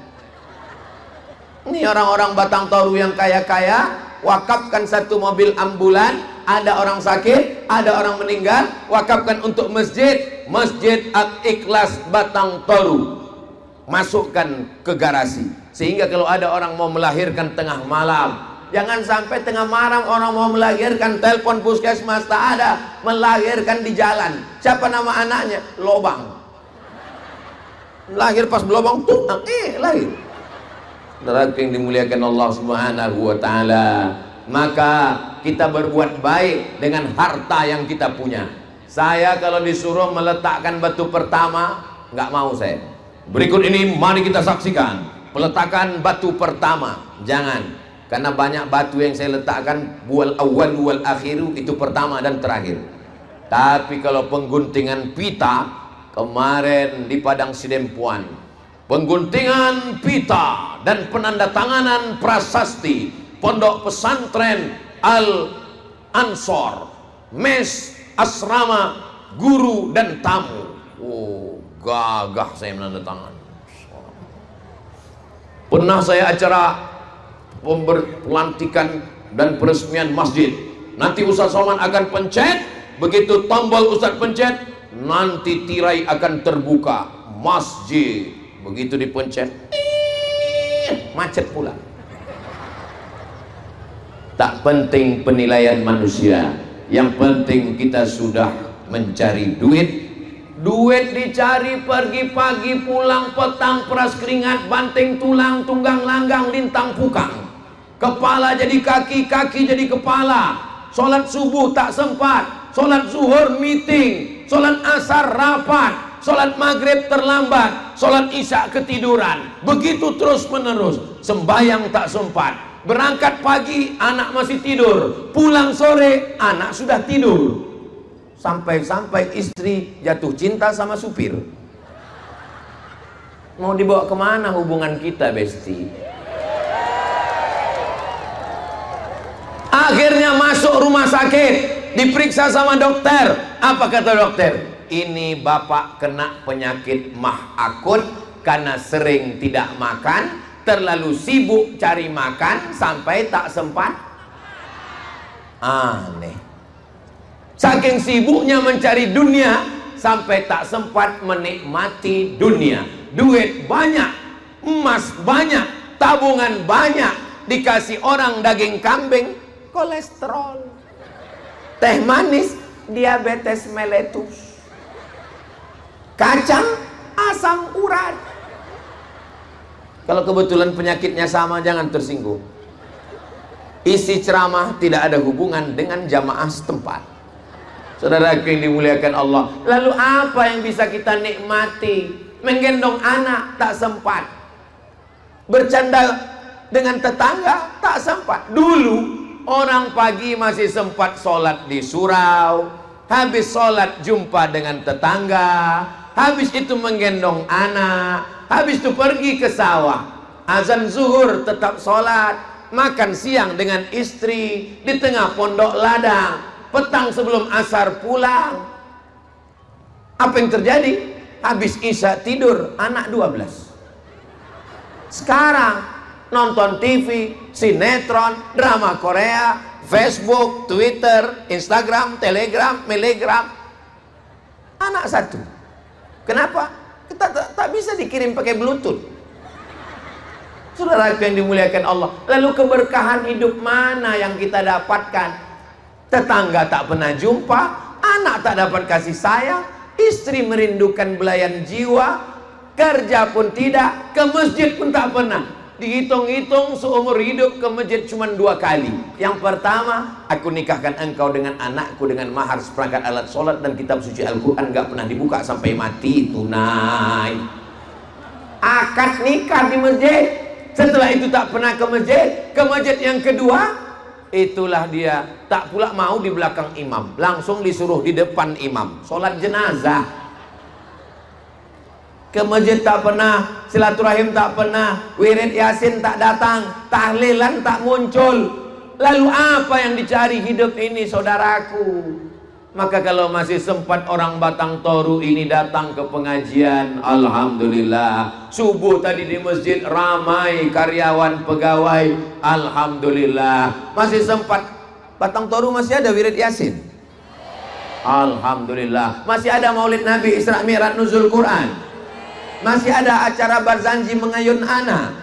Ini orang-orang Batang Toru yang kaya-kaya, wakafkan satu mobil ambulan. Ada orang sakit, ada orang meninggal, wakafkan untuk masjid, Masjid Al-Ikhlas Batang Toru. Masukkan ke garasi, sehingga kalau ada orang mau melahirkan tengah malam, jangan sampai tengah malam orang mau melahirkan, telepon puskesmas tak ada, melahirkan di jalan. Siapa nama anaknya? Lobang. Lahir pas belobang tuh, lahir. Saudara yang dimuliakan Allah Subhanahu wa taala, maka kita berbuat baik dengan harta yang kita punya. Saya kalau disuruh meletakkan batu pertama, nggak mau saya. Berikut ini mari kita saksikan peletakan batu pertama. Jangan, karena banyak batu yang saya letakkan wal awwal wal akhiru, itu pertama dan terakhir. Tapi kalau pengguntingan pita kemarin di Padang Sidempuan, pengguntingan pita dan penandatanganan prasasti Pondok Pesantren Al Ansor, mes, asrama, guru dan tamu. Oh, gagah saya menandatangan. Pernah saya acara pelantikan dan peresmian masjid. Nanti Ustaz Somad akan pencet, begitu tombol Ustaz pencet, nanti tirai akan terbuka masjid. Begitu dipencet, macet pula. Tak penting penilaian manusia, yang penting kita sudah mencari duit. Duit dicari pergi pagi, pulang petang, peras keringat, banting tulang, tunggang langgang, lintang pukang. Kepala jadi kaki, kaki jadi kepala. Sholat subuh tak sempat, sholat zuhur meeting, sholat asar rapat, sholat maghrib terlambat, sholat isya ketiduran. Begitu terus menerus. Sembahyang tak sempat, Berangkat pagi, anak masih tidur. Pulang sore, anak sudah tidur. Sampai-sampai istri jatuh cinta sama supir. Mau dibawa kemana hubungan kita, Besti? Akhirnya masuk rumah sakit, diperiksa sama dokter. Apa kata dokter? Ini bapak kena penyakit mah akut karena sering tidak makan, terlalu sibuk cari makan sampai tak sempat. Aneh. Saking sibuknya mencari dunia sampai tak sempat menikmati dunia. Duit banyak, emas banyak, tabungan banyak, dikasih orang daging kambing, kolesterol. Teh manis, diabetes meletus. Kacang, asam urat. Kalau kebetulan penyakitnya sama, jangan tersinggung. Isi ceramah tidak ada hubungan dengan jamaah setempat. Saudara yang dimuliakan Allah, lalu apa yang bisa kita nikmati? Menggendong anak tak sempat, bercanda dengan tetangga tak sempat. Dulu orang pagi masih sempat sholat di surau, habis sholat jumpa dengan tetangga, habis itu menggendong anak, habis itu pergi ke sawah, azan zuhur tetap sholat, makan siang dengan istri di tengah pondok ladang, petang sebelum asar pulang. Apa yang terjadi? Habis isya tidur, anak 12. Sekarang nonton TV, sinetron, drama Korea, Facebook, Twitter, Instagram, Telegram, Melegram. Anak 1. Kenapa? Kita tak bisa dikirim pakai Bluetooth. Saudara yang dimuliakan Allah, lalu keberkahan hidup mana yang kita dapatkan? Tetangga tak pernah jumpa, anak tak dapat kasih sayang, istri merindukan belayan jiwa, kerja pun tidak, ke masjid pun tak pernah. Dihitung-hitung seumur hidup ke masjid cuma 2 kali. Yang pertama, aku nikahkan engkau dengan anakku dengan mahar seperangkat alat sholat dan kitab suci Al-Quran, gak pernah dibuka sampai mati, tunai. Akad nikah di masjid. Setelah itu tak pernah ke masjid. Ke masjid yang kedua, itulah dia tak pula mau di belakang imam, langsung disuruh di depan imam, sholat jenazah. Ke masjid tak pernah, silaturahim tak pernah, wirid yasin tak datang, tahlilan tak muncul. Lalu apa yang dicari hidup ini, saudaraku? Maka kalau masih sempat orang Batang Toru ini datang ke pengajian, alhamdulillah. Subuh tadi di masjid ramai karyawan pegawai, alhamdulillah. Masih sempat. Batang Toru masih ada wirid yasin, alhamdulillah. Masih ada maulid Nabi, Isra Mi'raj, Nuzul Quran. Masih ada acara Barzanji mengayun anak,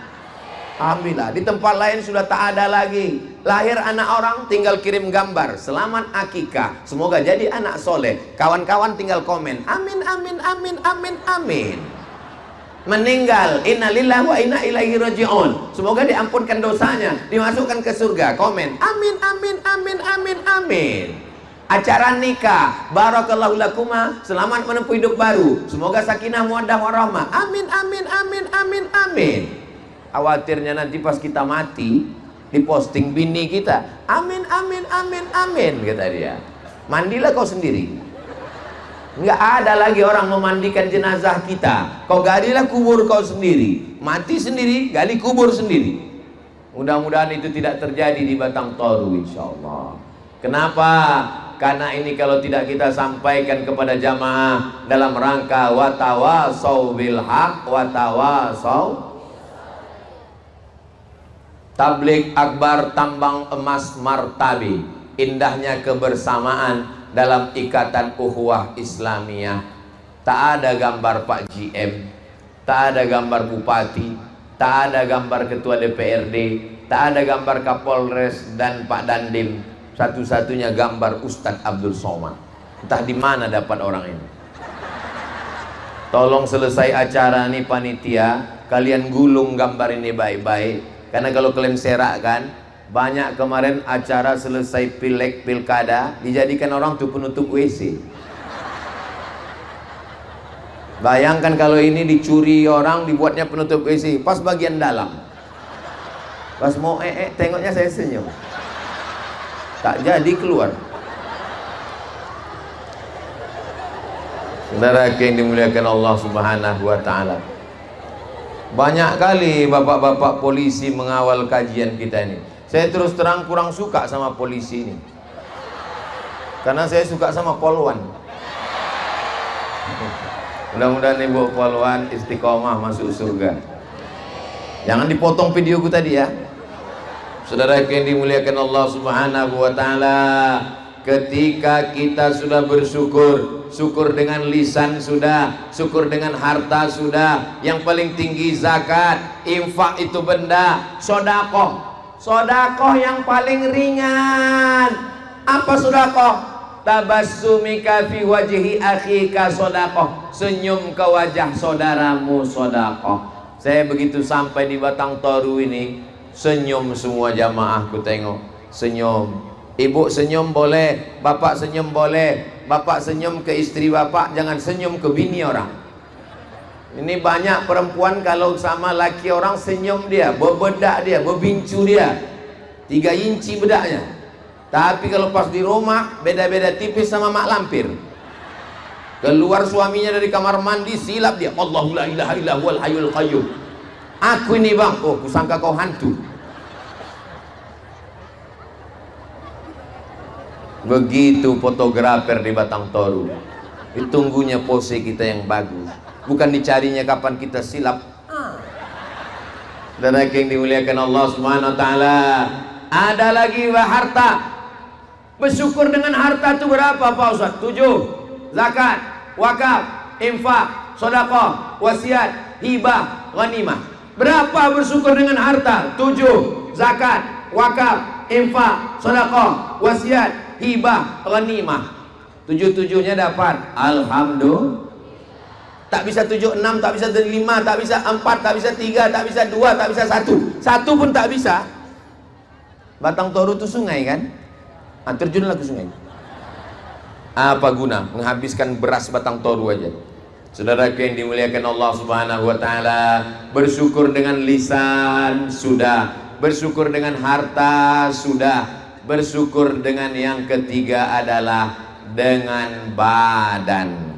alhamdulillah. Di tempat lain sudah tak ada lagi. Lahir anak orang tinggal kirim gambar, selamat akikah, semoga jadi anak soleh. Kawan-kawan tinggal komen, amin amin amin amin amin. Meninggal, innalillahi wa inna ilaihi raji'un, semoga diampunkan dosanya, dimasukkan ke surga. Komen, amin amin amin amin amin. Acara nikah, barakallahu lakuma, selamat menempuh hidup baru, semoga sakinah mawaddah warahmah, amin amin amin amin amin. Khawatirnya nanti pas kita mati diposting bini kita, amin amin amin amin, kata dia. Mandilah kau sendiri. Nggak ada lagi orang memandikan jenazah kita. Kau galilah kubur kau sendiri, mati sendiri, gali kubur sendiri. Mudah-mudahan itu tidak terjadi di Batang Toru, insyaallah. Kenapa? Karena ini kalau tidak kita sampaikan kepada jamaah dalam rangka watawasau bil haq watawasau. Tablik akbar tambang emas martabi, indahnya kebersamaan dalam ikatan ukhuwah Islamiyah. Tak ada gambar Pak GM, tak ada gambar Bupati, tak ada gambar Ketua DPRD, tak ada gambar Kapolres dan Pak Dandim. Satu-satunya gambar Ustadz Abdul Somad. Entah di mana dapat orang ini. Tolong selesai acara nih panitia, kalian gulung gambar ini baik-baik. Karena kalau kalian serakkan, banyak kemarin acara selesai pilek pilkada dijadikan orang tuh penutup WC. Bayangkan kalau ini dicuri orang, dibuatnya penutup WC pas bagian dalam. Pas mau tengoknya saya senyum. Tak jadi keluar. Saudara yang dimuliakan Allah Subhanahu wa taala. Banyak kali bapak-bapak polisi mengawal kajian kita ini. Saya terus terang kurang suka sama polisi ini. Karena saya suka sama polwan. Mudah-mudahan ibu polwan istiqomah masuk surga. Jangan dipotong videoku tadi ya. Saudara yang dimuliakan Allah Subhanahu wa taala, ketika kita sudah bersyukur, syukur dengan lisan sudah, syukur dengan harta sudah, yang paling tinggi zakat, infak itu benda, sodakoh. Sodakoh yang paling ringan. Apa sodakoh? Tabassumika fi wajhi akhika sodakoh. Senyum ke wajah saudaramu sodakoh. Saya begitu sampai di Batang Toru ini, senyum semua jamaahku tengok, senyum. Ibu senyum boleh, bapak senyum boleh. Bapak senyum ke istri bapak, jangan senyum ke bini orang. Ini banyak perempuan kalau sama laki orang senyum dia, berbedak dia, berbincu dia 3 inci bedaknya. Tapi kalau pas di rumah beda-beda tipis sama mak lampir. Keluar suaminya dari kamar mandi silap dia, Allahu la ilaha illa huwal hayyul qayyum. Aku ini bang, oh kusangka kau hantu. Begitu fotografer di Batang Toru. Ditunggunya pose kita yang bagus, bukan dicarinya kapan kita silap. Dan yang dimuliakan Allah Subhanahu wa taala, ada lagi harta. Bersyukur dengan harta itu berapa Pak Ustaz? 7. Zakat, wakaf, infak, sedekah, wasiat, hibah, ghanimah. Berapa bersyukur dengan harta? 7. Zakat, wakaf, infak, sedekah, wasiat, hibah, ghanimah. 7-7-nya dapat. Alhamdulillah. Tak bisa 7, 6, tak bisa 5, tak bisa 4, tak bisa 3, tak bisa 2, tak bisa 1. 1 pun tak bisa. Batang Toru itu sungai kan? Terjunlah ke sungai. Apa guna menghabiskan beras Batang Toru aja? Saudara yang dimuliakan Allah Subhanahu wa taala, bersyukur dengan lisan sudah, bersyukur dengan harta sudah, bersyukur dengan yang ketiga adalah dengan badan.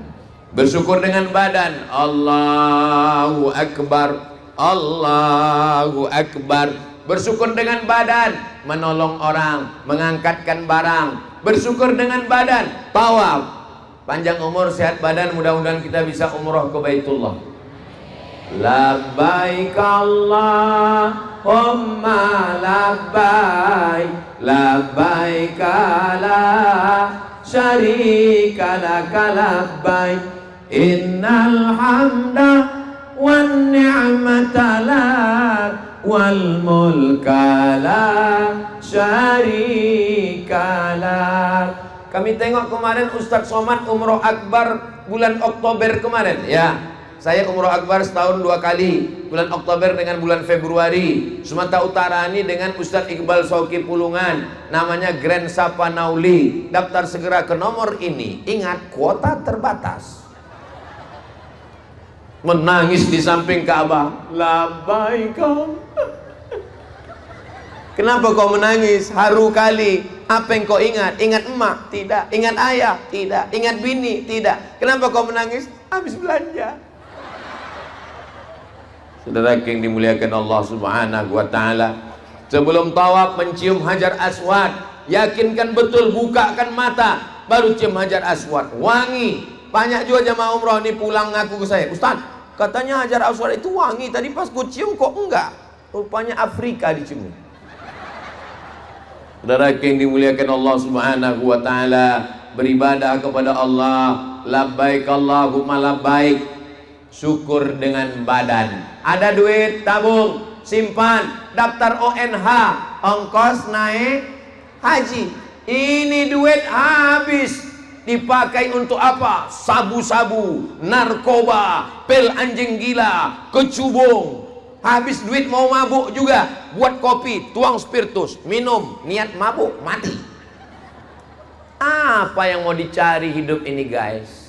Bersyukur dengan badan. Allahu Akbar, Allahu Akbar. Bersyukur dengan badan, menolong orang, mengangkatkan barang. Bersyukur dengan badan, tawaf. Panjang umur, sehat badan, mudah-mudahan kita bisa umroh ke Baitullah. Labbaik Allahumma labbaik, labbaik la syarika laka labbaik, innal hamda wan ni'mata lak wal mulka la syarika lak. Kami tengok kemarin Ustadz Somad umroh akbar bulan Oktober kemarin ya. Saya umroh akbar setahun 2 kali, bulan Oktober dengan bulan Februari. Sumatera Utara ini dengan Ustadz Iqbal Sauki Pulungan, namanya Grand Sapa Nauli. Daftar segera ke nomor ini. Ingat, kuota terbatas. Menangis di samping Ka'bah. Labbaik. Kenapa kau menangis? Haru kali. Apa yang kau ingat? Ingat emak? Tidak. Ingat ayah? Tidak. Ingat bini? Tidak. Kenapa kau menangis? Habis belanja. Saudara yang dimuliakan Allah Subhanahu wa taala, sebelum tawaf mencium Hajar Aswad, yakinkan betul, bukakan mata, baru cium Hajar Aswad, wangi. Banyak juga jamaah umroh ini pulang ngaku ke saya, Ustaz, katanya Hajar Aswad itu wangi, tadi pas ku cium kok enggak. Rupanya Afrika dicium. Saudara yang dimuliakan Allah Subhanahu wa taala, beribadah kepada Allah, labbaik Allahumma labbaik. Syukur dengan badan. Ada duit, tabung, simpan, daftar ONH, ongkos naik haji. Ini duit habis, dipakai untuk apa? Sabu-sabu, narkoba, pil anjing gila, kecubung. Habis duit mau mabuk juga, buat kopi, tuang spiritus, minum, niat mabuk, mati. Apa yang mau dicari hidup ini guys?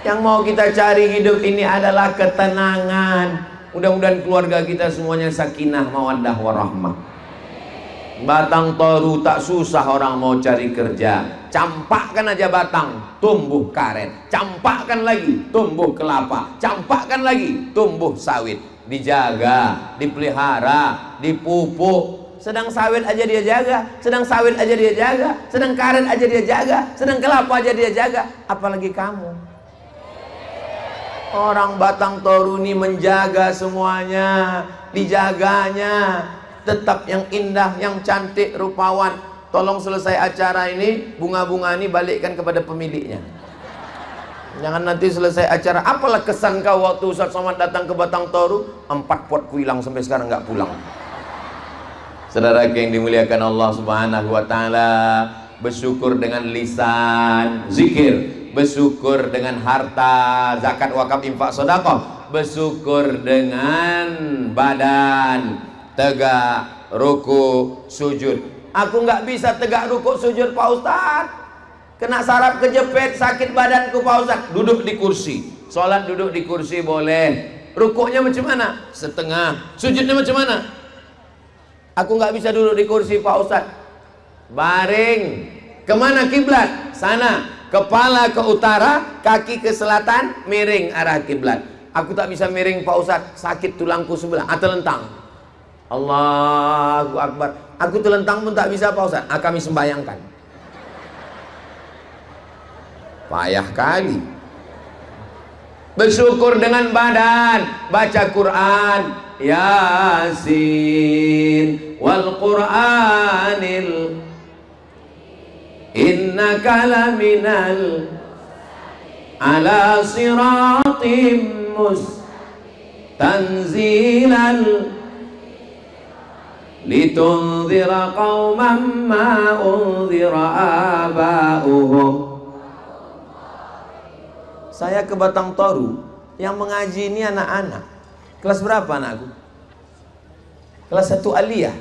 Yang mau kita cari hidup ini adalah ketenangan, Mudah-mudahan keluarga kita semuanya sakinah, mawaddah, warahmah. Batang toru tak susah orang mau cari kerja. Campakkan aja batang, tumbuh karet. Campakkan lagi, tumbuh kelapa. Campakkan lagi, tumbuh sawit. Dijaga, dipelihara, dipupuk. Sedang sawit aja dia jaga, sedang sawit aja dia jaga, sedang karet aja dia jaga, sedang kelapa aja dia jaga. Apalagi kamu. Orang batang toru ini menjaga semuanya, dijaganya. Tetap yang indah, yang cantik, rupawan. Tolong selesai acara ini, bunga-bunga ini balikkan kepada pemiliknya. Jangan nanti selesai acara, apalah kesan kau waktu Ustaz Somad datang ke Batang Toru, 4 pot kuilang sampai sekarang nggak pulang. Saudara yang dimuliakan Allah Subhanahu wa taala, bersyukur dengan lisan, zikir, bersyukur dengan harta, zakat, wakaf, infak, sedekah, bersyukur dengan badan, tegak, ruku, sujud. Aku nggak bisa tegak, ruku, sujud Pak Ustadz. Kena saraf kejepit, sakit badanku Pak Ustadz. Duduk di kursi. Sholat duduk di kursi boleh. Rukuknya macam mana? Setengah. Sujudnya macam mana? Aku nggak bisa duduk di kursi Pak Ustadz. Baring. Kemana kiblat? Sana. Kepala ke utara, kaki ke selatan, miring arah kiblat. Aku tak bisa miring Pak Ustadz. Sakit tulangku sebelah. Terlentang. Allahu Akbar. Aku terlentang pun tak bisa Pak Ustadz. Kami sembayangkan. Payah kali. Bersyukur dengan badan, baca Quran, Yasin wal Qur'anil innaka laminal ala siratim tanzilal litunzira qauman ma unzira aba'uhum. Saya ke Batang Toru, yang mengaji ini anak-anak. Kelas berapa anakku? Kelas 1 aliyah.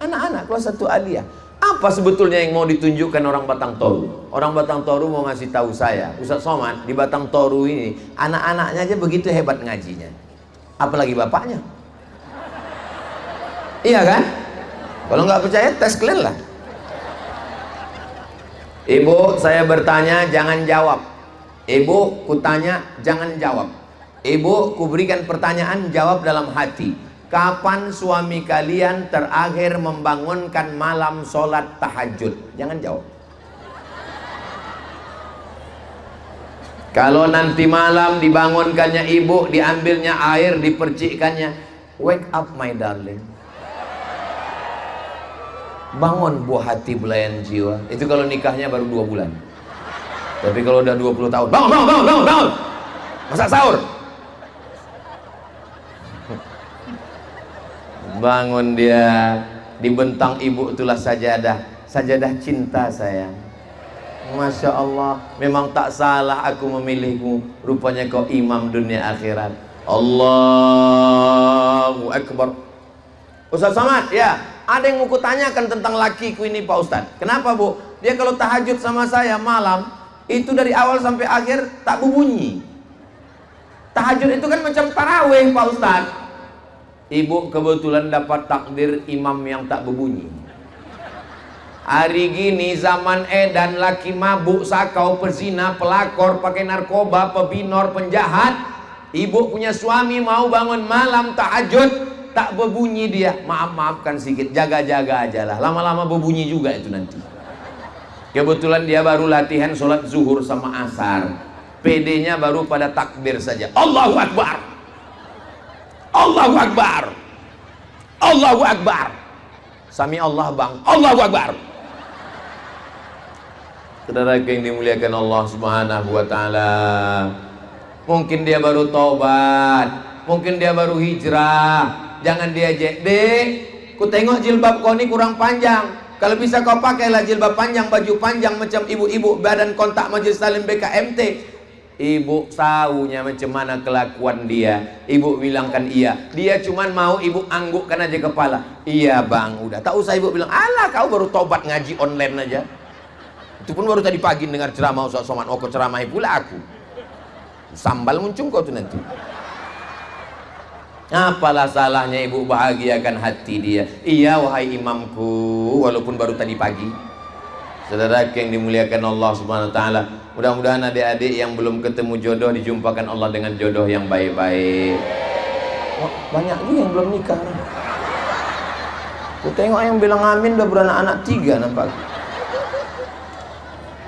Anak-anak kelas 1 aliyah. Apa sebetulnya yang mau ditunjukkan orang Batang Toru? Orang Batang Toru mau ngasih tahu saya, Ustaz Somad, di Batang Toru ini anak-anaknya aja begitu hebat ngajinya. Apalagi bapaknya. Iya kan? Kalau nggak percaya tes kalian lah. Ibu, saya bertanya jangan jawab. Ibu, kutanya jangan jawab. Ibu, kuberikan pertanyaan, jawab dalam hati. Kapan suami kalian terakhir membangunkan malam sholat tahajud? Jangan jawab. Kalau nanti malam dibangunkannya ibu, diambilnya air, dipercikkannya, wake up my darling. Bangun buah hati belayan jiwa. Itu kalau nikahnya baru 2 bulan. Tapi kalau udah 20 tahun, bangun. Masak sahur. Bangun dia, dibentang ibu itulah sajadah. Sajadah cinta sayang. Masya Allah, memang tak salah aku memilihmu. Rupanya kau imam dunia akhirat. Allahu Akbar. Ustaz Somad, ya, ada yang mau kutanyakan tentang lakiku ini Pak Ustaz. Kenapa Bu? Dia kalau tahajud sama saya malam, itu dari awal sampai akhir tak berbunyi. Tahajud itu kan macam tarawih Pak Ustaz. Ibu kebetulan dapat takdir imam yang tak berbunyi. Hari gini zaman edan, laki mabuk, sakau, pezina, pelakor, pakai narkoba, pebinor, penjahat. Ibu punya suami mau bangun malam tahajud, tak berbunyi dia. Maafkan sedikit, jaga-jaga aja lah. Lama-lama berbunyi juga itu nanti. Kebetulan dia baru latihan sholat zuhur sama asar. PD-nya baru pada takbir saja. Allahu Akbar. Allahu Akbar. Allahu Akbar. Sami Allah bang. Allahu Akbar. Saudara yang dimuliakan Allah Subhanahu wa taala. Mungkin dia baru taubat, mungkin dia baru hijrah. Jangan diajak, "Dek, ku tengok jilbab kau ini kurang panjang. Kalau bisa kau pakailah jilbab panjang, baju panjang macam ibu-ibu badan kontak Majelis Taklim BKMT." Ibu tahunya macam mana kelakuan dia. Ibu bilangkan iya. Dia cuman mau ibu anggukkan aja kepala. Iya bang, udah. Tak usah ibu bilang, alah kau baru tobat ngaji online aja. Itu pun baru tadi pagi dengar ceramah Ustaz Somad. Oh, kau ceramahi pula aku. Sambal muncung kau tuh nanti. Apalah salahnya ibu bahagiakan hati dia? Iya wahai imamku, walaupun baru tadi pagi. Saudara yang dimuliakan Allah Subhanahu wa taala, mudah-mudahan adik-adik yang belum ketemu jodoh dijumpakan Allah dengan jodoh yang baik-baik. Oh, banyak juga yang belum nikah. Aku tengok yang bilang amin udah beranak-anak 3 nampak.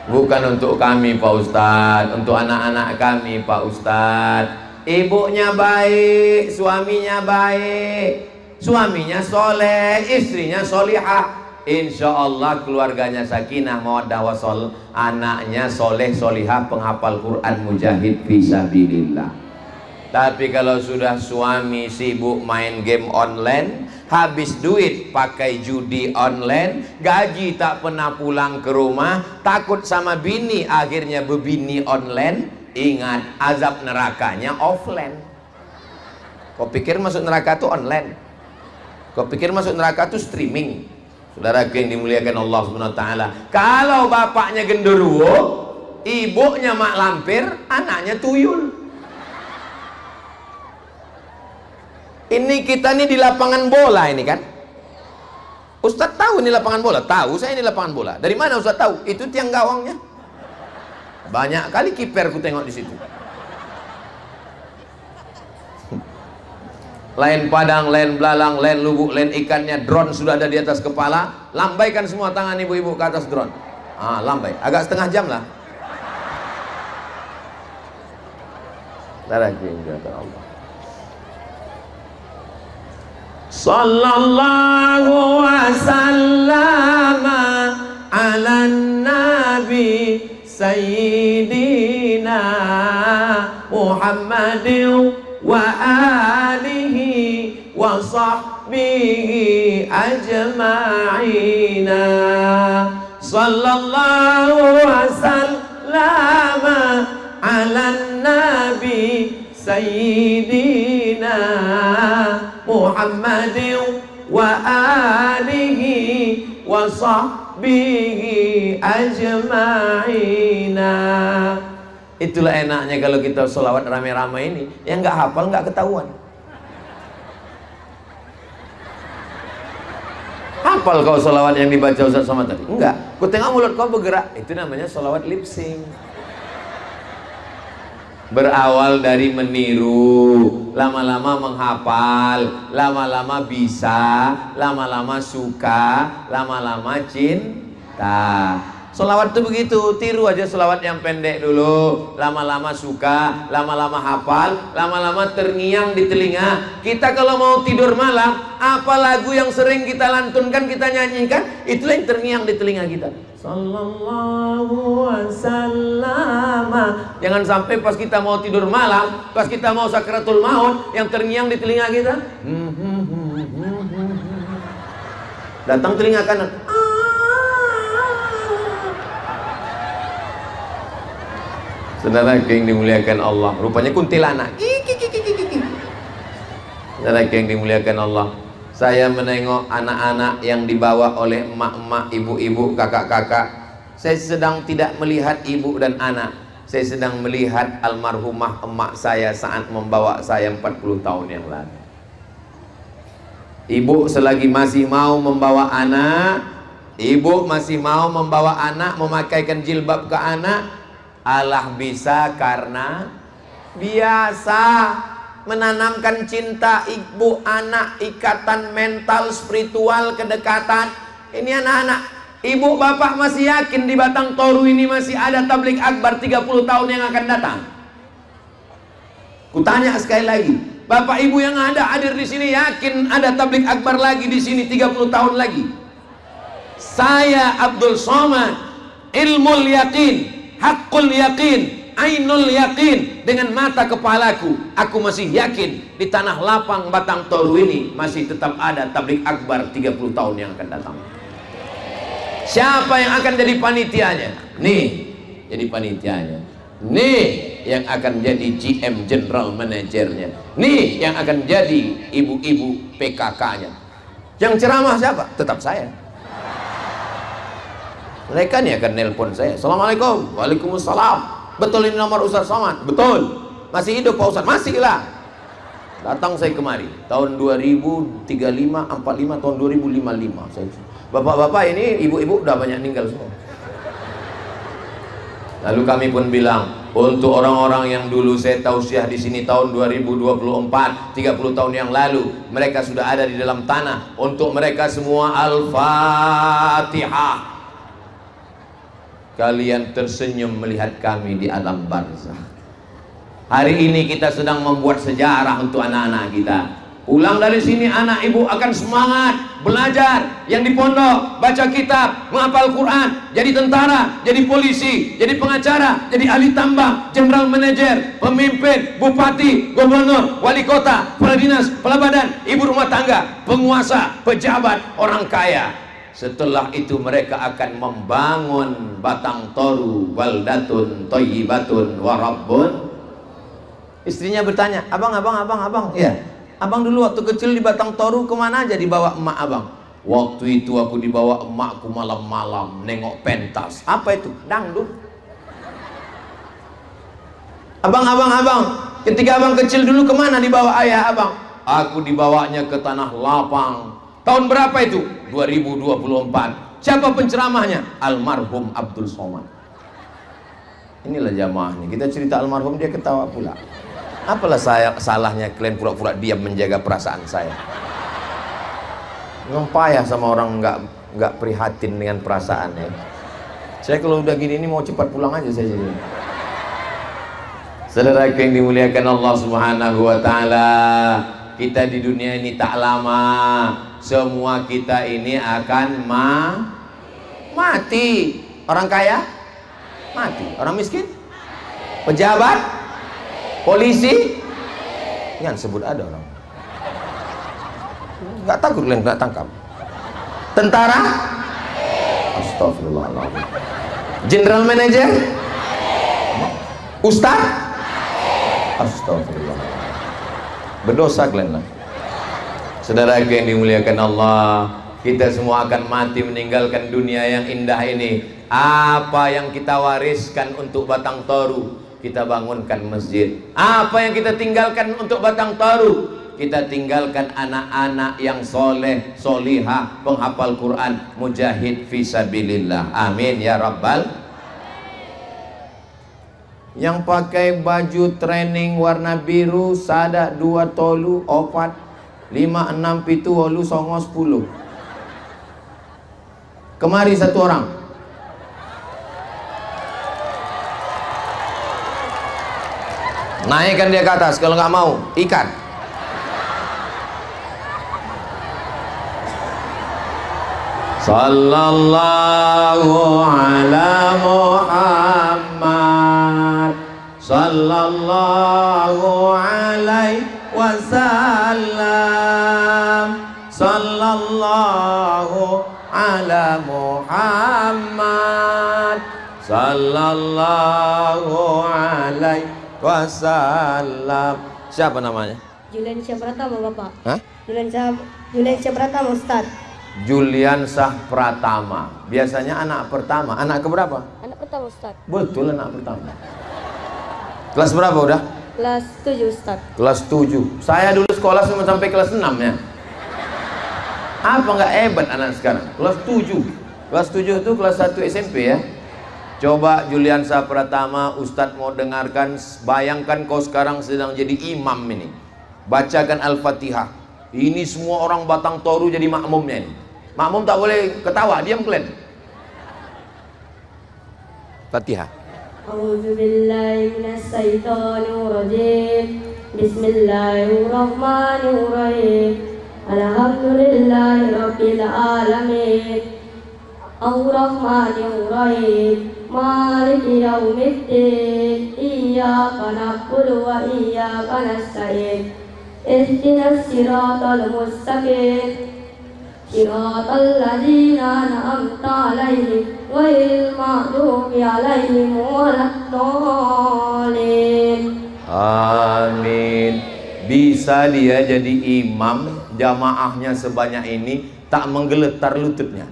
Bukan untuk kami Pak Ustadz, untuk anak-anak kami Pak Ustadz. Ibunya baik, suaminya baik, suaminya soleh, istrinya solihah. Insya Allah keluarganya sakinah mawaddah wasol, anaknya soleh solihah, penghafal Quran, mujahid fisabilillah. Tapi kalau sudah suami sibuk main game online, habis duit pakai judi online, gaji tak pernah pulang ke rumah, takut sama bini, akhirnya bebini online. Ingat, azab nerakanya offline. Kau pikir masuk neraka itu online? Kau pikir masuk neraka itu streaming? Saudara yang dimuliakan Allah Subhanahu wa taala, kalau bapaknya genderuwo, ibunya mak lampir, anaknya tuyul. Ini kita nih di lapangan bola ini kan? Ustadz tahu ini lapangan bola? Tahu saya ini lapangan bola. Dari mana Ustadz tahu? Itu tiang gawangnya. Banyak kali kiper ku tengok di situ. Lain padang, lain belalang, lain lubuk, lain ikannya, drone sudah ada di atas kepala. Lambaikan semua tangan ibu-ibu ke atas drone. Lambai, agak setengah jam lah. Allah. Sallallahu wasallam ala nabi sayyidina Muhammadin wa alihi wa sahbihi ajma'ina. Sallallahu wasallam ala nabi sayyidina Muhammadin wa alihi wa sahbihi ajma'ina. Itulah enaknya kalau kita sholawat rame-rame ini, yang nggak hafal nggak ketahuan. Hafal kau sholawat yang dibaca Ustaz Somad tadi? Enggak, ku tengok mulut kau bergerak, itu namanya sholawat lip sync. Berawal dari meniru, lama-lama menghafal, lama-lama bisa, lama-lama suka, lama-lama cinta. Sholawat itu begitu, tiru aja sholawat yang pendek dulu, lama-lama suka, lama-lama hafal, lama-lama terngiang di telinga. Kita kalau mau tidur malam, apa lagu yang sering kita lantunkan, kita nyanyikan, itulah yang terngiang di telinga kita. Sallallahu wasallam. Jangan sampai pas kita mau tidur malam, pas kita mau sakratul maut, yang terngiang di telinga kita. Datang telinga kanan. Saudara yang dimuliakan Allah, rupanya kuntilanak. Saudara yang dimuliakan Allah, saya menengok anak-anak yang dibawa oleh emak-emak, ibu-ibu, kakak-kakak. Saya sedang tidak melihat ibu dan anak. Saya sedang melihat almarhumah emak saya saat membawa saya 40 tahun yang lalu. Ibu selagi masih mau membawa anak, ibu masih mau membawa anak, memakaikan jilbab ke anak. Allah bisa karena biasa menanamkan cinta ibu anak, ikatan mental, spiritual, kedekatan. Ini anak-anak, ibu bapak masih yakin di Batang Toru ini masih ada tablik akbar 30 tahun yang akan datang? Kutanya sekali lagi, bapak ibu yang ada hadir di sini yakin ada tablik akbar lagi di sini 30 tahun lagi? Saya Abdul Somad, ilmul yakin, hakul yakin, ainul yakin, dengan mata kepalaku aku masih yakin di tanah lapang Batang Toru ini masih tetap ada tablik akbar 30 tahun yang akan datang. Siapa yang akan jadi panitianya? Nih, jadi panitianya. Nih yang akan jadi GM, General Managernya. Nih yang akan jadi ibu-ibu PKK-nya. Yang ceramah siapa? Tetap saya. Mereka nih akan nelpon saya. Assalamualaikum. Waalaikumsalam. Betul ini nomor Ustaz Somad? Betul. Masih hidup Pak Ustaz? Masih lah. Datang saya kemari tahun 2035, 45, tahun 2055 saya. Bapak-bapak ini, ibu-ibu udah banyak meninggal semua. Lalu kami pun bilang, untuk orang-orang yang dulu saya tausiah di sini tahun 2024, 30 tahun yang lalu, mereka sudah ada di dalam tanah. Untuk mereka semua Al-Fatihah. Kalian tersenyum melihat kami di alam barzah. Hari ini kita sedang membuat sejarah untuk anak-anak kita. Pulang dari sini anak ibu akan semangat belajar yang di pondok, baca kitab, menghafal Quran, jadi tentara, jadi polisi, jadi pengacara, jadi ahli tambang, general manager, pemimpin, bupati, gubernur, wali kota, kepala dinas, kepala badan, ibu rumah tangga, penguasa, pejabat, orang kaya. Setelah itu mereka akan membangun Batang Toru, baldatun thayyibatun wa rabbun. Istrinya bertanya, abang, ya, abang dulu waktu kecil di Batang Toru kemana aja dibawa emak abang? Waktu itu aku dibawa emakku malam-malam nengok pentas. Apa itu? Dangdut. Abang, ketika abang kecil dulu kemana dibawa ayah abang? Aku dibawanya ke Tanah Lapang. Tahun berapa itu? 2024. Siapa penceramahnya? Almarhum Abdul Somad. Inilah jamaahnya. Kita cerita almarhum dia ketawa pula. Apalah salahnya kalian pura-pura diam menjaga perasaan saya? Memang payah sama orang nggak prihatin dengan perasaan ya. Saya kalau udah gini ini mau cepat pulang aja saya jadi. Saudara yang dimuliakan Allah Subhanahu wa taala, kita di dunia ini tak lama. Semua kita ini akan mati. Orang kaya mati, orang miskin, pejabat, polisi, jangan sebut ada orang. Nggak takut kalian nggak tangkap. Tentara, astagfirullahaladzim. General manager, ustaz, astagfirullah. Berdosa kalian lah. Saudara yang dimuliakan Allah, kita semua akan mati meninggalkan dunia yang indah ini. Apa yang kita wariskan untuk Batang Toru? Kita bangunkan masjid. Apa yang kita tinggalkan untuk Batang Toru? Kita tinggalkan anak-anak yang soleh, solihah, penghafal Quran, mujahid fisabilillah. Amin ya rabbal. Yang pakai baju training warna biru, sada 2 tolu 4 5 6 7 8 9 10. Kemari satu orang. Naikkan dia ke atas, kalau nggak mau ikat. Sallallahu ala Muhammad, sallallahu alaihi wasallam, sallallahu ala Muhammad, sallallahu alaihi wasallam. Siapa namanya? Julian Syah Pratama, Bapak. Hah? Julian Syah Pratama, Ustaz. Julian Syah Pratama. Biasanya anak pertama. Anak keberapa? Anak pertama, Ustaz. Betul, anak pertama. Kelas berapa udah? Kelas 7, Ustaz. Kelas 7. Saya dulu sekolah cuma sampai kelas 6 ya. Apa nggak hebat anak sekarang? Kelas 7. Kelas 7 itu kelas 1 SMP ya. Coba Julian Syah Pratama, Ustadz mau dengarkan. Bayangkan kau sekarang sedang jadi imam ini. Bacakan Al-Fatihah. Ini semua orang Batang Toru jadi makmumnya ini. Makmum tak boleh ketawa, diam kalian. Fatihah. A'udzu billahi minasy syaithanir rajim. Bismillahirrahmanirrahim. Alhamdulillahirabbil alamin. Ar-Rahmanir-Rahim. Maliki yaumiddin. Iyyaka na'budu wa iyyaka nasta'in. Ihdinas siratal mustaqim. Siratal ladzina an'amta 'alaihim ghairil maghdubi 'alaihim waladdallin. Amin. Bisa dia jadi imam, jamaahnya sebanyak ini tak menggeletar lututnya.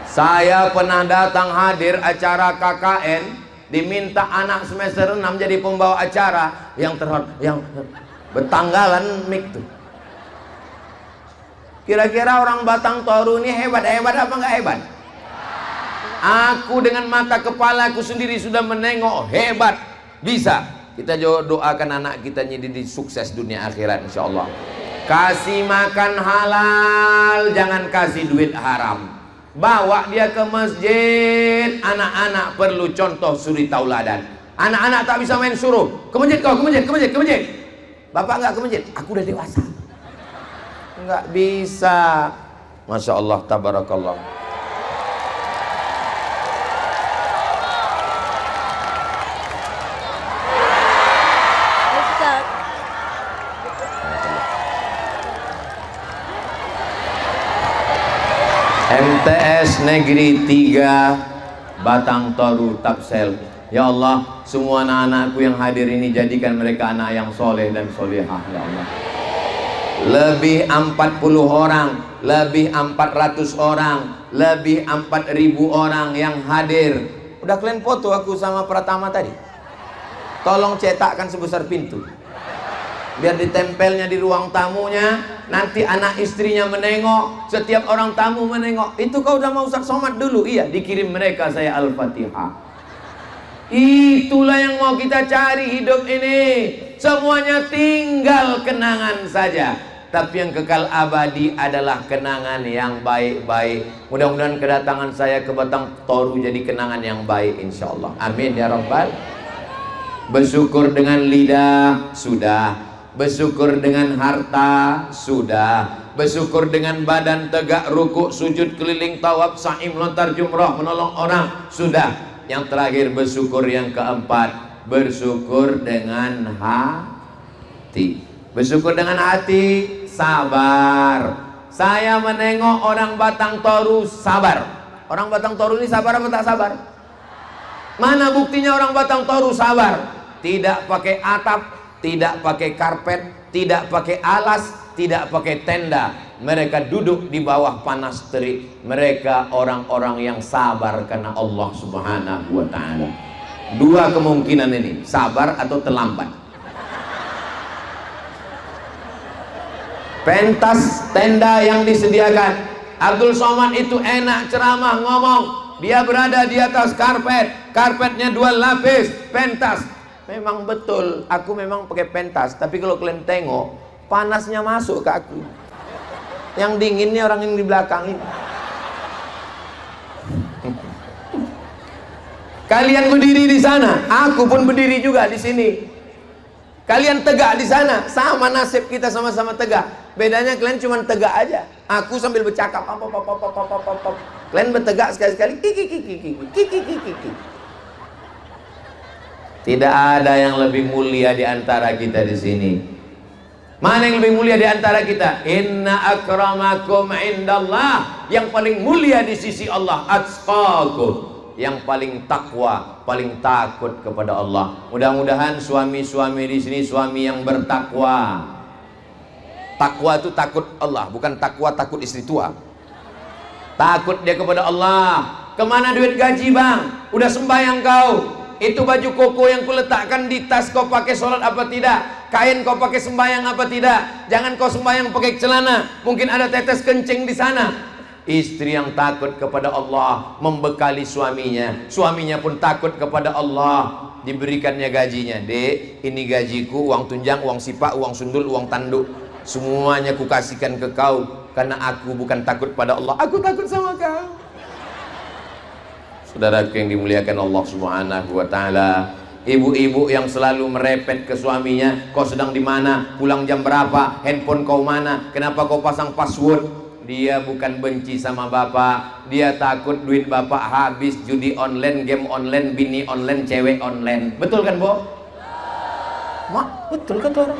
Saya pernah datang hadir acara KKN, diminta anak semester 6 jadi pembawa acara yang terhormat, yang Betanggalan mik tuh. Kira-kira orang Batang Toru ini hebat apa nggak hebat? Aku dengan mata kepala aku sendiri sudah menengok, hebat, bisa. Kita doakan anak kita jadi sukses dunia akhirat insyaallah. Kasih makan halal, jangan kasih duit haram. Bawa dia ke masjid. Anak-anak perlu contoh suri tauladan. Anak-anak tak bisa main suruh ke masjid, kau ke masjid. Bapak enggak ke masjid, aku udah dewasa. Enggak bisa. Masya Allah, tabarakallah. MTS Negeri 3 Batang Toru Tapsel. Ya Allah, semua anak-anakku yang hadir ini jadikan mereka anak yang soleh dan solehah ya Allah. Lebih 40 orang, lebih 400 orang, lebih 4.000 orang yang hadir. Udah kalian foto aku sama Pratama tadi? Tolong cetakkan sebesar pintu, biar ditempelnya di ruang tamunya. Nanti anak istrinya menengok, setiap orang tamu menengok. Itu kau udah mau Ustaz Somad dulu? Iya, dikirim mereka saya Al-Fatihah. Itulah yang mau kita cari hidup ini. Semuanya tinggal kenangan saja, tapi yang kekal abadi adalah kenangan yang baik-baik. Mudah-mudahan kedatangan saya ke Batang Toru jadi kenangan yang baik insyaallah. Amin ya rabbal. Bersyukur dengan lidah sudah, bersyukur dengan harta sudah, bersyukur dengan badan tegak rukuk sujud keliling tawaf sa'i melontar jumrah menolong orang sudah. Yang terakhir bersyukur yang keempat, bersyukur dengan hati. Bersyukur dengan hati, sabar. Saya menengok orang Batang Toru sabar. Orang Batang Toru ini sabar apa tak sabar? Mana buktinya orang Batang Toru sabar? Tidak pakai atap, tidak pakai karpet, tidak pakai alas, tidak pakai tenda. Mereka duduk di bawah panas terik. Mereka orang-orang yang sabar karena Allah Subhanahu wa ta'ala. Dua kemungkinan ini, sabar atau terlambat. Pentas tenda yang disediakan. Abdul Somad itu enak ceramah ngomong. Dia berada di atas karpet. Karpetnya 2 lapis, pentas. Memang betul, aku memang pakai pentas. Tapi kalau kalian tengok, panasnya masuk ke aku. Yang dinginnya orang yang di belakang ini. Kalian berdiri di sana, aku pun berdiri juga di sini. Kalian tegak di sana, sama nasib kita sama-sama tegak. Bedanya kalian cuma tegak aja. Aku sambil bercakap, kalian bertegak sekali-sekali. Tidak ada yang lebih mulia di antara kita di sini. Mana yang lebih mulia di antara kita? Inna akramakum indallah. Yang paling mulia di sisi Allah atqakum. Yang paling takwa, paling takut kepada Allah. Mudah-mudahan suami-suami di sini suami yang bertakwa. Takwa itu takut Allah, bukan takwa takut istri tua. Takut dia kepada Allah. Kemana duit gaji bang? Udah sembahyang kau? Itu baju koko yang kuletakkan di tas kau pakai sholat apa tidak? Kain kau pakai sembahyang apa tidak? Jangan kau sembahyang pakai celana, mungkin ada tetes kencing di sana. Istri yang takut kepada Allah membekali suaminya, suaminya pun takut kepada Allah, diberikannya gajinya. Dek, ini gajiku, uang tunjang, uang sipak, uang sundul, uang tanduk, semuanya kukasihkan ke kau karena aku bukan takut pada Allah, aku takut sama kau. Saudaraku yang dimuliakan Allah Subhanahu wa ta'ala, ibu-ibu yang selalu merepet ke suaminya, kau sedang di mana, pulang jam berapa, handphone kau mana, kenapa kau pasang password? Dia bukan benci sama bapak, dia takut duit bapak habis judi online, game online, bini online, cewek online. Betul kan, Bo? Mak, betul kan tuh orang?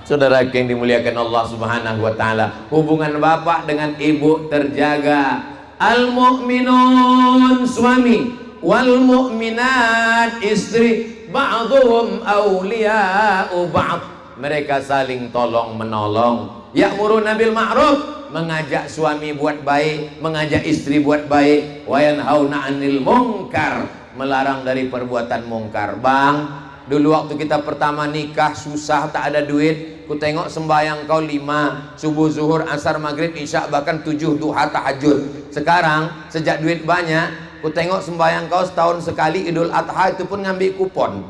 Saudara yang dimuliakan Allah Subhanahu wa ta'ala, hubungan bapak dengan ibu terjaga. Al-mu'minun suami, wal mu'minat istri, ba'duhum awliya'u ba'd. Mereka saling tolong menolong. Ya'muruna bil ma'ruf, mengajak suami buat baik, mengajak istri buat baik. Wa yanhauna 'anil munkar, melarang dari perbuatan mungkar. Bang, Dulu waktu kita pertama nikah susah, tak ada duit. Ku tengok sembahyang kau 5, subuh, zuhur, asar, maghrib, isya, bahkan 7 duha, tahajud. Sekarang sejak duit banyak, ku tengok sembahyang kau setahun sekali, Idul Adha itu pun ngambil kupon.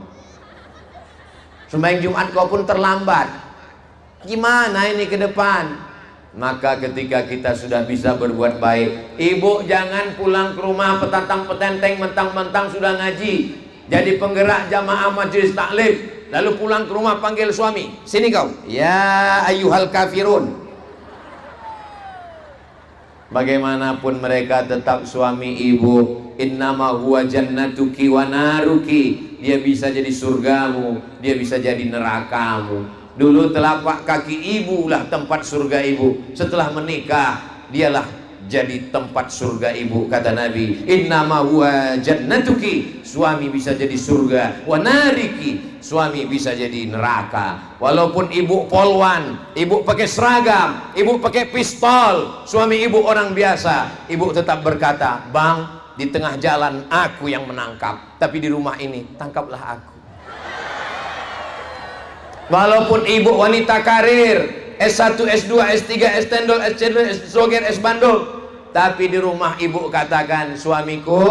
Sembahyang Jumat kau pun terlambat. Gimana ini ke depan? Maka ketika kita sudah bisa berbuat baik, ibu jangan pulang ke rumah petantang petenteng mentang-mentang sudah ngaji, jadi penggerak jamaah majelis taklim, lalu pulang ke rumah panggil suami, sini kau, ya ayyuhal kafirun. Bagaimanapun mereka tetap suami ibu. Innama huwa jannatuki wa naruki. Dia bisa jadi surgamu, dia bisa jadi nerakamu. Dulu telapak kaki ibu lah tempat surga ibu. Setelah menikah, dialah jadi tempat surga ibu. Kata Nabi, innama huwa jannatuki, suami bisa jadi surga, wa nariki, suami bisa jadi neraka. Walaupun ibu polwan, ibu pakai seragam, ibu pakai pistol, suami ibu orang biasa, ibu tetap berkata, bang, di tengah jalan aku yang menangkap, tapi di rumah ini tangkaplah aku. Walaupun ibu wanita karir, S1, S2, S3, S-Tendol, S-Cendol, S-Soger, S-Bandol, tapi di rumah ibu katakan, suamiku,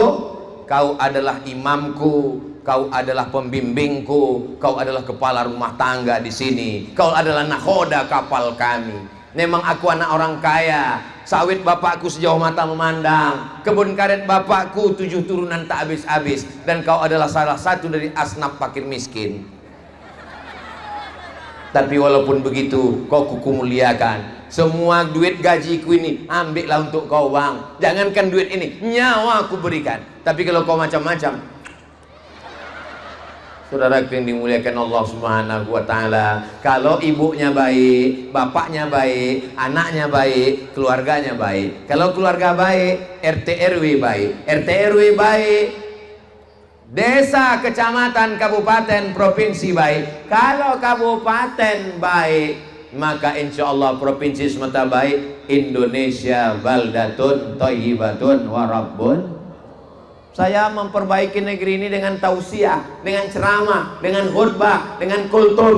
kau adalah imamku, kau adalah pembimbingku, kau adalah kepala rumah tangga di sini, kau adalah nakhoda kapal kami. Memang aku anak orang kaya, sawit bapakku sejauh mata memandang, kebun karet bapakku 7 turunan tak habis-habis, dan kau adalah salah satu dari asnaf fakir miskin. Tapi walaupun begitu, kau kuku muliakan. Semua duit gajiku ini ambillah untuk kau bang. Jangankan duit ini, nyawa aku berikan. Tapi kalau kau macam-macam, saudara yang dimuliakan Allah Subhanahu wa Ta'ala, kalau ibunya baik, bapaknya baik, anaknya baik, keluarganya baik. Kalau keluarga baik, RT RW baik, RT RW baik, desa, kecamatan, kabupaten, provinsi baik. Kalau kabupaten baik, maka insya Allah provinsi semata baik. Indonesia baldatun thayyibatun wa rabbun. Saya memperbaiki negeri ini dengan tausiah, dengan ceramah, dengan khutbah, dengan kultur.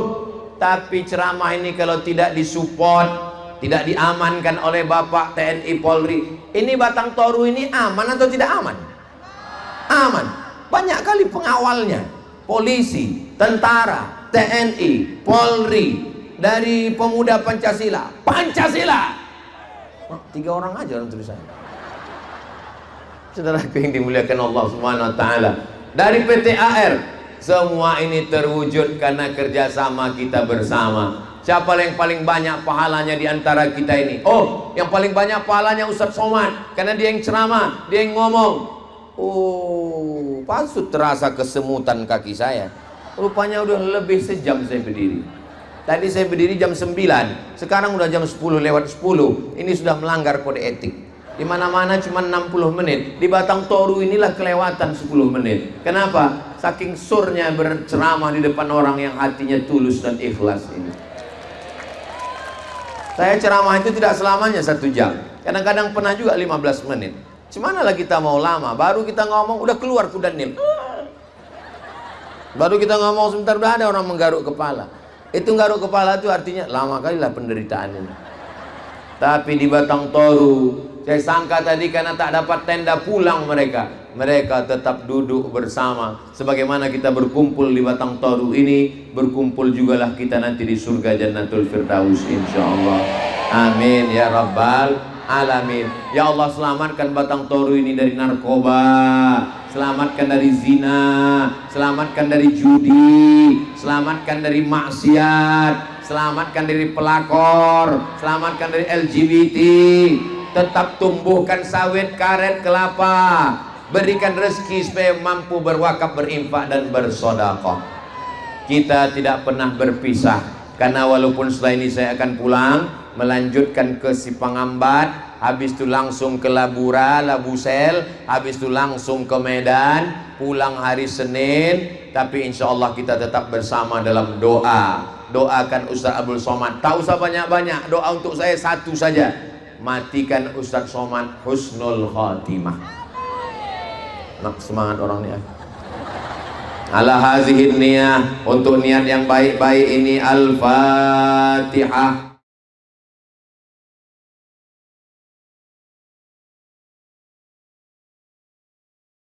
Tapi ceramah ini kalau tidak disupport, tidak diamankan oleh Bapak TNI Polri, ini Batang Toru ini aman atau tidak aman? Aman. Banyak kali pengawalnya, polisi, tentara, TNI, Polri, dari pemuda Pancasila. Pancasila! Oh, 3 orang aja dalam tulisannya. Saudaraku yang dimuliakan Allah Subhanahu wa Ta'ala, dari PT AR, semua ini terwujud karena kerjasama kita bersama. Siapa yang paling banyak pahalanya di antara kita ini? Oh, yang paling banyak pahalanya Ustadz Somad, karena dia yang ceramah, dia yang ngomong. Oh, pasut terasa kesemutan kaki saya. Rupanya udah lebih sejam saya berdiri. Tadi saya berdiri jam 9, sekarang udah jam 10 lewat 10. Ini sudah melanggar kode etik. Di mana-mana cuma 60 menit. Di Batang Toru inilah kelewatan 10 menit. Kenapa? Saking surnya berceramah di depan orang yang hatinya tulus dan ikhlas ini. Saya ceramah itu tidak selamanya 1 jam. Kadang-kadang pernah juga 15 menit. Cemana lah kita mau lama? Baru kita ngomong udah keluar kuda nil. Baru kita ngomong sebentar udah ada orang menggaruk kepala. Itu garuk kepala itu artinya lama kali lah penderitaan ini. Tapi di Batang Toru, saya sangka tadi karena tak dapat tenda pulang mereka. Mereka tetap duduk bersama. Sebagaimana kita berkumpul di Batang Toru ini, berkumpul jugalah kita nanti di surga Jannatul Firdaus insyaallah. Amin ya rabbal alamin. Ya Allah, selamatkan Batang Toru ini dari narkoba, selamatkan dari zina, selamatkan dari judi, selamatkan dari maksiat, selamatkan dari pelakor, selamatkan dari LGBT. Tetap tumbuhkan sawit, karet, kelapa, berikan rezeki supaya mampu berwakaf, berinfak dan bersedekah. Kita tidak pernah berpisah, karena walaupun setelah ini saya akan pulang melanjutkan ke Sipangambat, habis itu langsung ke Labura, Labusel, habis itu langsung ke Medan, pulang hari Senin. Tapi insya Allah kita tetap bersama dalam doa. Doakan Ustaz Abdul Somad, tak usah banyak-banyak, doa untuk saya satu saja, matikan Ustaz Somad husnul khatimah. Nak semangat orang ini. ala hazihin niyah, untuk niat yang baik-baik ini. Al-Fatihah.